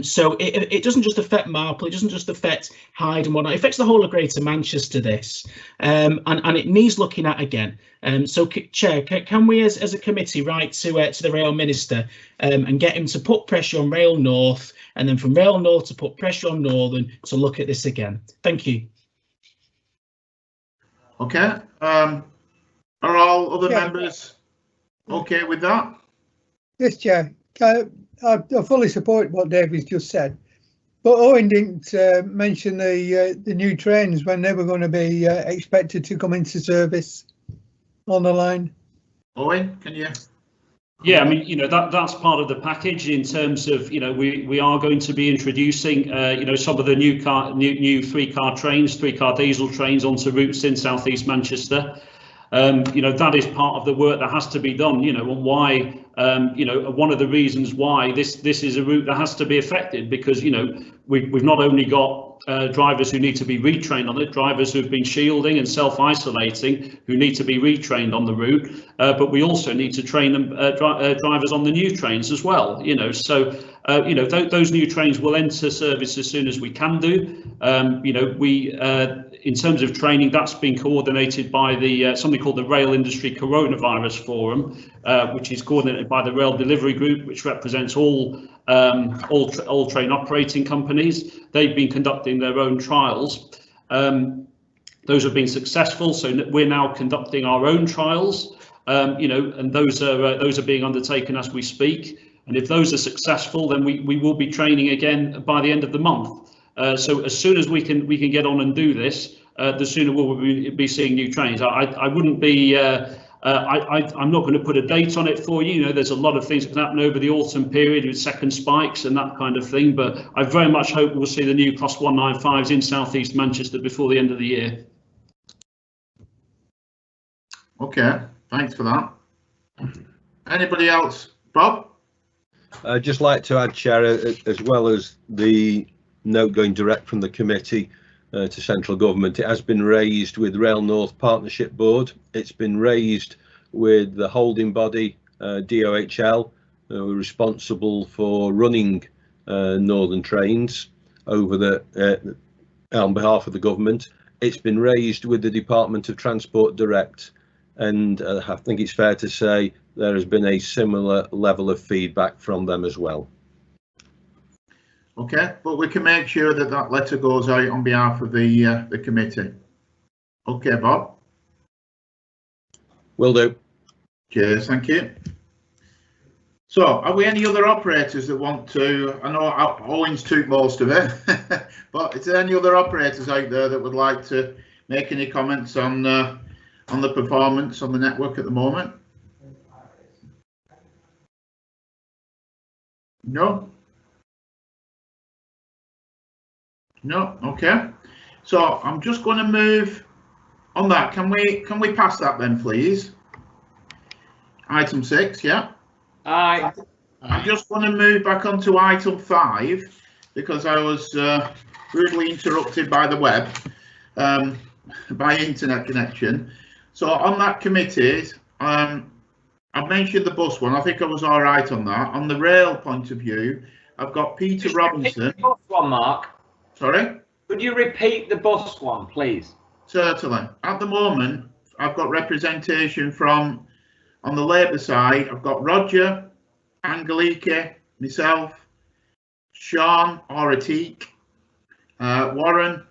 So it doesn't just affect Marple, it doesn't just affect Hyde and whatnot, it affects the whole of Greater Manchester, this, and it needs looking at again. So Chair, can we as a committee write to the Rail Minister and get him to put pressure on Rail North, and then from Rail North to put pressure on Northern to look at this again? Thank you. Okay, are all other members okay with that? Yes, Chair. I fully support what David's just said, but Owen didn't mention the new trains, when they were going to be expected to come into service on the line. Owen, can you? Yeah, I mean, that's part of the package in terms of, we are going to be introducing, some of the new three-car diesel trains onto routes in South East Manchester. That is part of the work that has to be done, and why, one of the reasons why this is a route that has to be affected, because, we've not only got drivers who need to be retrained on it, drivers who've been shielding and self-isolating who need to be retrained on the route, but we also need to train them drivers on the new trains as well. So those new trains will enter service as soon as we can do. In terms of training, that's been coordinated by the something called the Rail Industry Coronavirus Forum, which is coordinated by the Rail Delivery Group, which represents all train operating companies. They've been conducting their own trials. Those have been successful, so we're now conducting our own trials, and those are being undertaken as we speak. And if those are successful, then we will be training again by the end of the month. So as soon as we can get on and do this, the sooner we'll be seeing new trains. I wouldn't be. I'm not going to put a date on it for you. There's a lot of things that can happen over the autumn period with second spikes and that kind of thing. But I very much hope we'll see the new Class 195s in South East Manchester before the end of the year. Okay, thanks for that. Anybody else? Bob? I'd just like to add, Chair, as well as the note going direct from the committee to central government, it has been raised with Rail North Partnership Board. It's been raised with the holding body, DOHL, who are responsible for running Northern trains over on behalf of the government. It's been raised with the Department of Transport Direct, and I think it's fair to say there has been a similar level of feedback from them as well. Okay, but we can make sure that that letter goes out on behalf of the committee. Okay, Bob. Will do. Cheers, thank you. So, are we any other operators that want to? I know Owen's took most of it, but is there any other operators out there that would like to make any comments on the performance on the network at the moment? No. No. Okay. So I'm just going to move on that. Can we pass that then, please? Item 6. Yeah. Aye. I'm just going to move back onto item 5 because I was rudely interrupted by the web, by internet connection. So on that committee, I've mentioned the bus one. I think I was all right on that. On the rail point of view, I've got Peter Robinson. The bus one, Mark. Sorry? Could you repeat the bus one, please? Certainly. At the moment, I've got representation from, on the Labour side, I've got Roger, Angelique, myself, Sean or Atik, Warren,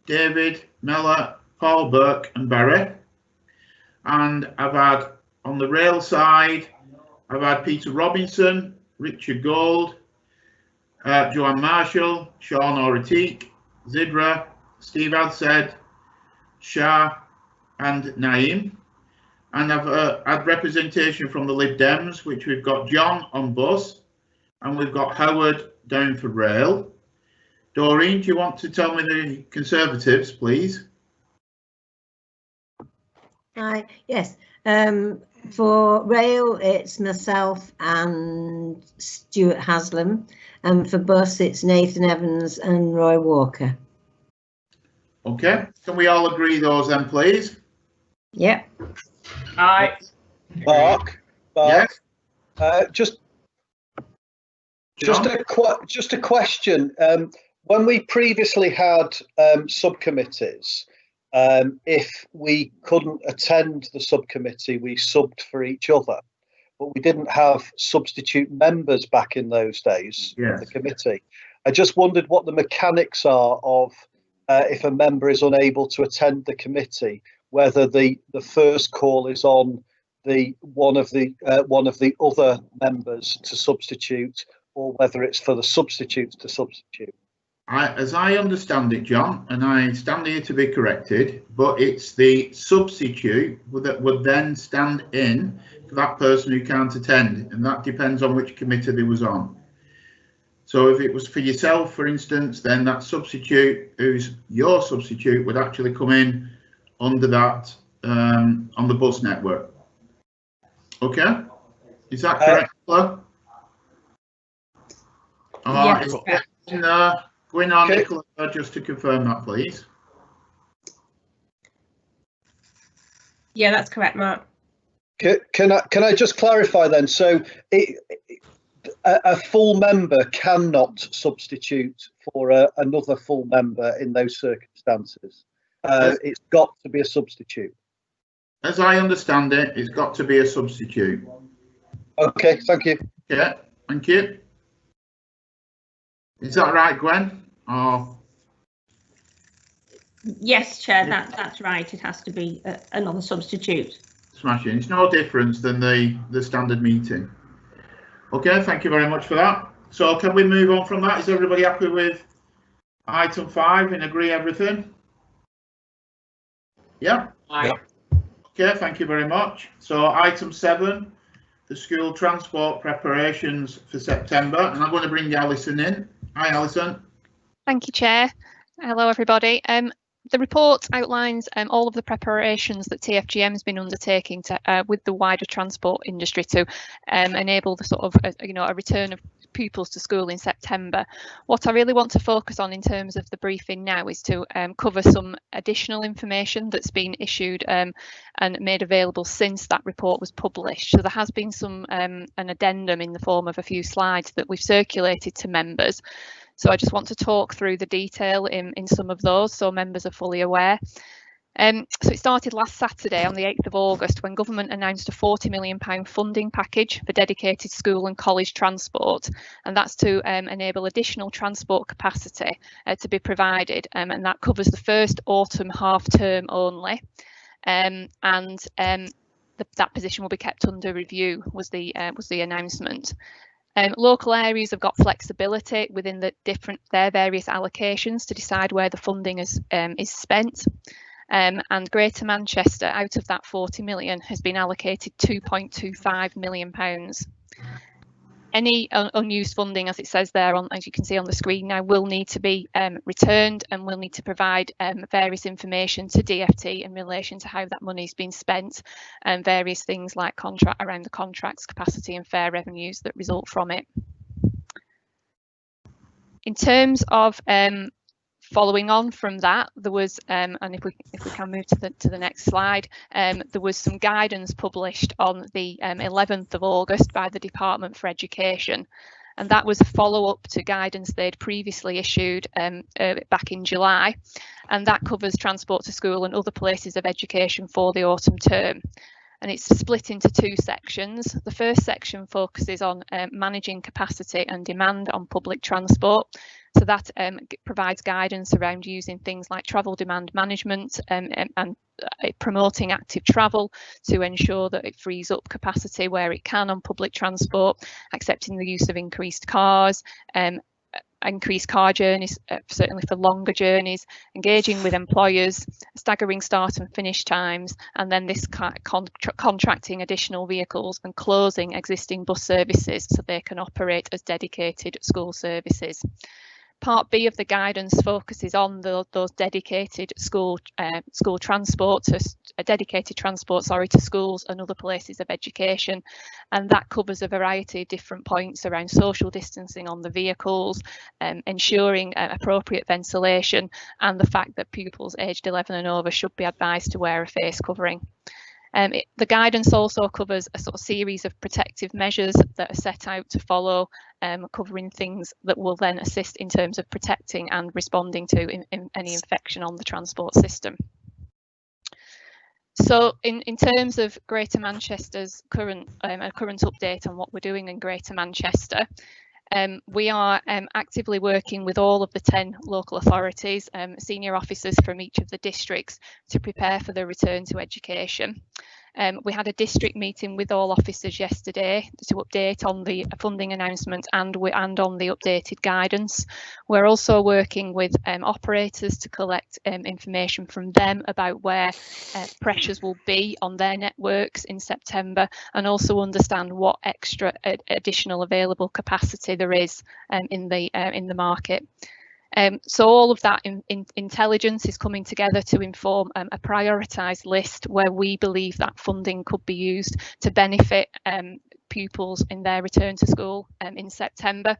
David, Mella, Paul Burke and Barry. And I've had, on the rail side, I've had Peter Robinson, Richard Gold, Joanne Marshall, Sean or Atik, Zidra, Steve Adsed, Shah and Naeem. And I've had representation from the Lib Dems, which we've got John on bus, and we've got Howard down for rail. Doreen, do you want to tell me the Conservatives, please? Hi, yes. For rail, it's myself and Stuart Haslam, and for bus, it's Nathan Evans and Roy Walker. Okay, can we all agree those then, please? Yep. Aye. Mark. Yes. Just a question. When we previously had subcommittees, if we couldn't attend the subcommittee, we subbed for each other, but we didn't have substitute members back in those days of the committee. I just wondered what the mechanics are of if a member is unable to attend the committee, whether the first call is on the one of the other members to substitute, or whether it's for the substitutes to substitute. As I understand it, John, and I stand here to be corrected, but it's the substitute that would then stand in for that person who can't attend, and that depends on which committee they was on. So if it was for yourself, for instance, then that substitute, who's your substitute, would actually come in under that on the bus network. Okay, is that correct, Claire? Yes. Going on, Nicola, just to confirm that, please. Yeah, that's correct, Mark. Can I just clarify then? So a full member cannot substitute for another full member in those circumstances. It's got to be a substitute. As I understand it, it's got to be a substitute. Okay, thank you. Yeah, thank you. Is that right, Gwen? Oh. Yes, Chair, that's right. It has to be another substitute. Smashing. It's no difference than the standard meeting. Okay, thank you very much for that. So can we move on from that? Is everybody happy with item 5 and agree everything? Yeah? Aye. Okay, thank you very much. So item 7, the school transport preparations for September, and I'm going to bring Alison in. Hi, Alison. Thank you, Chair. Hello, everybody. The report outlines all of the preparations that TFGM has been undertaking to, with the wider transport industry to enable the sort of a return of pupils to school in September. What I really want to focus on in terms of the briefing now is to cover some additional information that's been issued and made available since that report was published. So there has been some an addendum in the form of a few slides that we've circulated to members. So I just want to talk through the detail in some of those so members are fully aware. So it started last Saturday on the 8th of August when government announced a £40 million funding package for dedicated school and college transport, and that's to enable additional transport capacity to be provided, and that covers the first autumn half term only, that position will be kept under review, was the announcement. Local areas have got flexibility within their various allocations to decide where the funding is spent. And Greater Manchester, out of that 40 million, has been allocated £2.25 million. Any unused funding, as it says there, as you can see on the screen now, will need to be returned, and will need to provide various information to DFT in relation to how that money has been spent, and various things like around the contracts, capacity and fare revenues that result from it. In terms of following on from that, there was, and if we can move to the next slide, there was some guidance published on the 11th of August by the Department for Education, and that was a follow-up to guidance they'd previously issued back in July, and that covers transport to school and other places of education for the autumn term. And it's split into two sections. The first section focuses on managing capacity and demand on public transport. So that provides guidance around using things like travel demand management and promoting active travel to ensure that it frees up capacity where it can on public transport, accepting the use of increased cars, increased car journeys, certainly for longer journeys, engaging with employers, staggering start and finish times, and then this contracting additional vehicles and closing existing bus services so they can operate as dedicated school services. Part B of the guidance focuses on those dedicated school transport, dedicated transport, to schools and other places of education, and that covers a variety of different points around social distancing on the vehicles, ensuring appropriate ventilation, and the fact that pupils aged 11 and over should be advised to wear a face covering. The guidance also covers a sort of series of protective measures that are set out to follow, covering things that will then assist in terms of protecting and responding to any infection on the transport system. So in terms of Greater Manchester's current update on what we're doing in Greater Manchester, we are actively working with all of the 10 local authorities, senior officers from each of the districts, to prepare for the return to education. We had a district meeting with all officers yesterday to update on the funding announcement and on the updated guidance. We're also working with operators to collect information from them about where pressures will be on their networks in September, and also understand what extra additional available capacity there is in the market. So all of that intelligence is coming together to inform a prioritised list where we believe that funding could be used to benefit pupils in their return to school in September,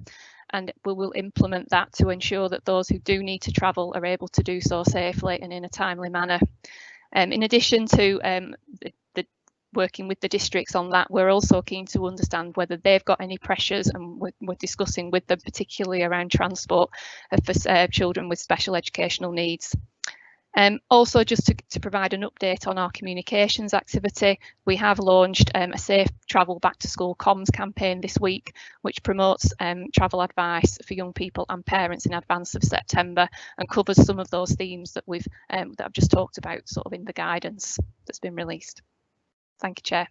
and we will implement that to ensure that those who do need to travel are able to do so safely and in a timely manner. In addition to working with the districts on that, we're also keen to understand whether they've got any pressures, and we're discussing with them particularly around transport for children with special educational needs. Also, just to provide an update on our communications activity, we have launched a Safe Travel Back to School comms campaign this week, which promotes travel advice for young people and parents in advance of September, and covers some of those themes that I've just talked about sort of in the guidance that's been released. Thank you, Chair.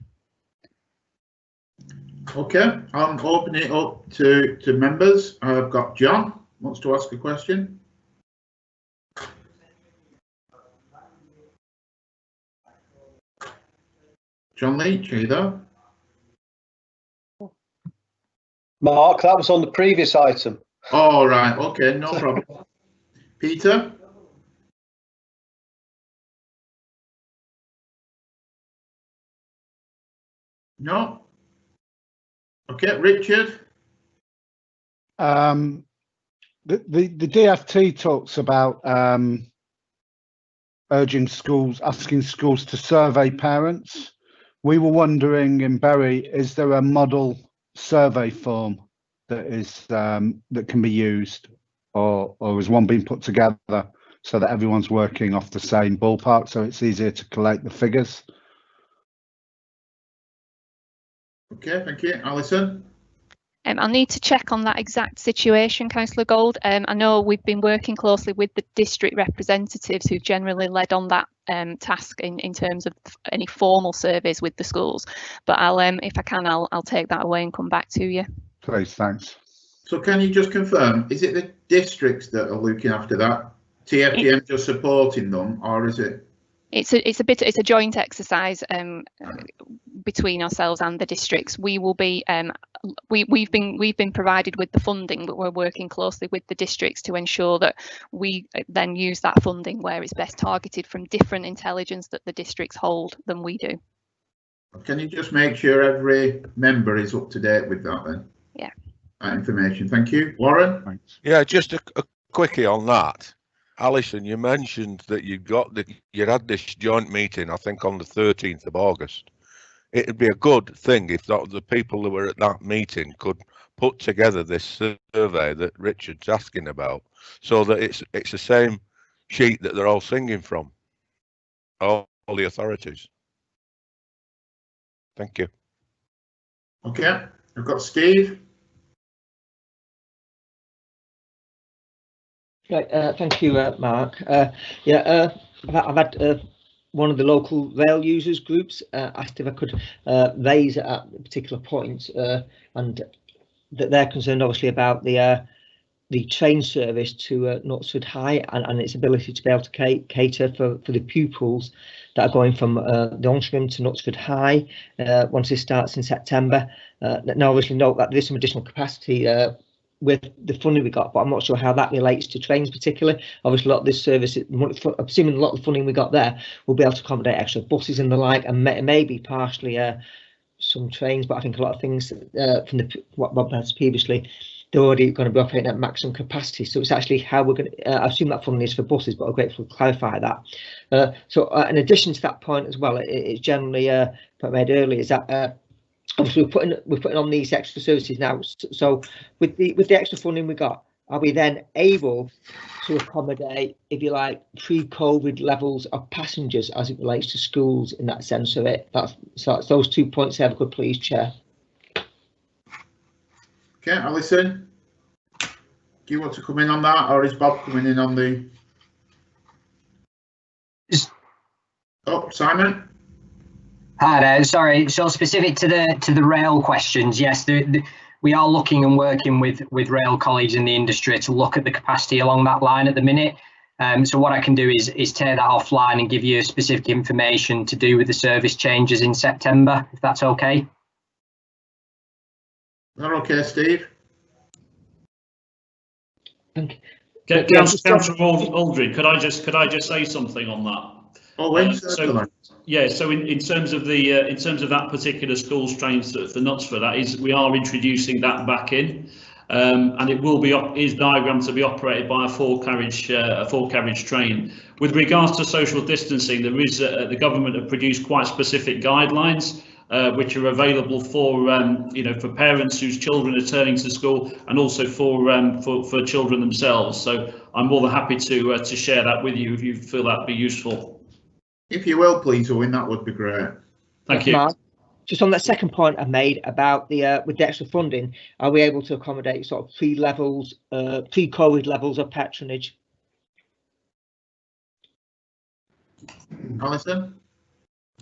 Okay, I'm opening it up to members. I've got John wants to ask a question. John Leach, are you there? Mark, that was on the previous item. Oh, right, okay, no problem. Peter? No? Okay, Richard? The DFT talks about urging schools, asking schools to survey parents. We were wondering in Bury, is there a model survey form that is that can be used, or is one being put together so that everyone's working off the same ballpark, so it's easier to collate the figures. Okay, thank you. Alison? I'll need to check on that exact situation, Councillor Gold. I know we've been working closely with the district representatives who've generally led on that task in terms of any formal surveys with the schools. But I'll, if I can, I'll take that away and come back to you. Please, thanks. So can you just confirm, is it the districts that are looking after that? TFGM just supporting them, or is it? It's a joint exercise between ourselves and the districts. We will be we've been provided with the funding, but we're working closely with the districts to ensure that we then use that funding where it's best targeted from different intelligence that the districts hold than we do. Can you just make sure every member is up to date with that then? Yeah. That information. Thank you. Warren? Thanks. Yeah, just a quickie on that. Alison, you mentioned that you had this joint meeting, I think on the 13th of August. It'd be a good thing if the people who were at that meeting could put together this survey that Richard's asking about, so that it's the same sheet that they're all singing from, all the authorities. Thank you. Okay, I've got Steve. Right, thank you, Mark. I've had one of the local rail users groups asked if I could raise at a particular point, and that they're concerned obviously about the train service to Knutsford High and its ability to be able to cater for the pupils that are going from the Altrincham to Knutsford High once it starts in September. Now, obviously, note that there's some additional capacity with the funding we got, but I'm not sure how that relates to trains particularly. Obviously, a lot of this service, I'm assuming a lot of the funding we got there will be able to accommodate extra buses and the like, and maybe partially some trains, but I think a lot of things from what Bob has previously, they're already going to be operating at maximum capacity. So it's actually how we're going to, I assume that funding is for buses, but I'm grateful to clarify that. So in addition to that point as well, it's generally, point made earlier, is that obviously we're putting on these extra services now. So with the extra funding we got, are we then able to accommodate, if you like, pre-COVID levels of passengers as it relates to schools in that sense of it? That's those 2 points there, if I could please, Chair. Okay, Alison, do you want to come in on that, or is Bob coming in on the? Oh, Simon. Hi there. Sorry. So specific to the rail questions, yes, we are looking and working with rail colleagues in the industry to look at the capacity along that line at the minute. So what I can do is take that offline and give you specific information to do with the service changes in September, if that's okay. Is that okay, Steve? Councillor Aldrin, could I just say something on that? Oh, so in terms of that particular school's trains for Knutsford, that is, we are introducing that back in, and it will be is diagrammed to be operated by a four carriage train. With regards to social distancing, there is the government have produced quite specific guidelines which are available for for parents whose children are turning to school, and also for children themselves. So I'm more than happy to share that with you if you feel that'd be useful. If you will, please, Owen, that would be great. Thank you. Mark, just on that second point I made about the with the extra funding, are we able to accommodate sort of pre-COVID levels of patronage? Alison?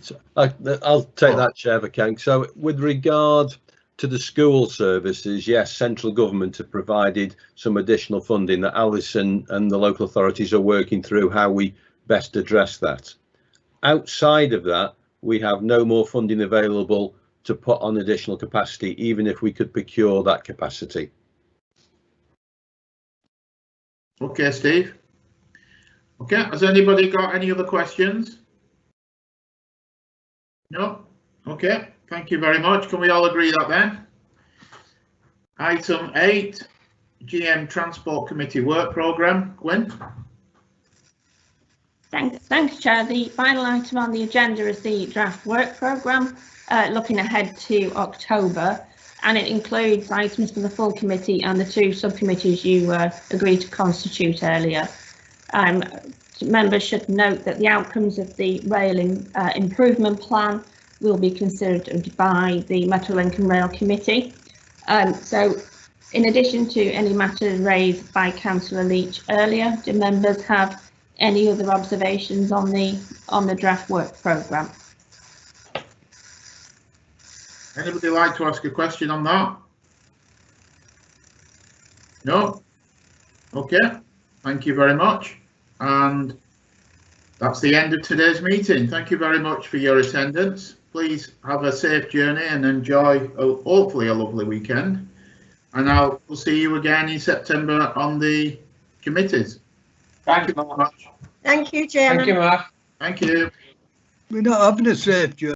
So I'll take that, Chair, if I can. So with regard to the school services, yes, central government have provided some additional funding that Alison and the local authorities are working through how we best address that. Outside of that, we have no more funding available to put on additional capacity, even if we could procure that capacity. Okay, Steve. Okay, has anybody got any other questions? No? Okay, thank you very much. Can we all agree that then? Item 8, GM Transport Committee Work Programme. Gwen? Thanks, Chair. The final item on the agenda is the draft work programme, looking ahead to October, and it includes items for the full committee and the two subcommittees you agreed to constitute earlier. Members should note that the outcomes of the rail improvement plan will be considered by the Metrolink and Rail Committee. So in addition to any matters raised by Councillor Leach earlier, do members have any other observations on the draft work programme? Anybody like to ask a question on that? No? Okay, thank you very much. And that's the end of today's meeting. Thank you very much for your attendance. Please have a safe journey and enjoy, hopefully, a lovely weekend. And we'll see you again in September on the committees. Thank you very much. Thank you, Chairman. Thank you, Mark. Thank you. We're not having a safe journey.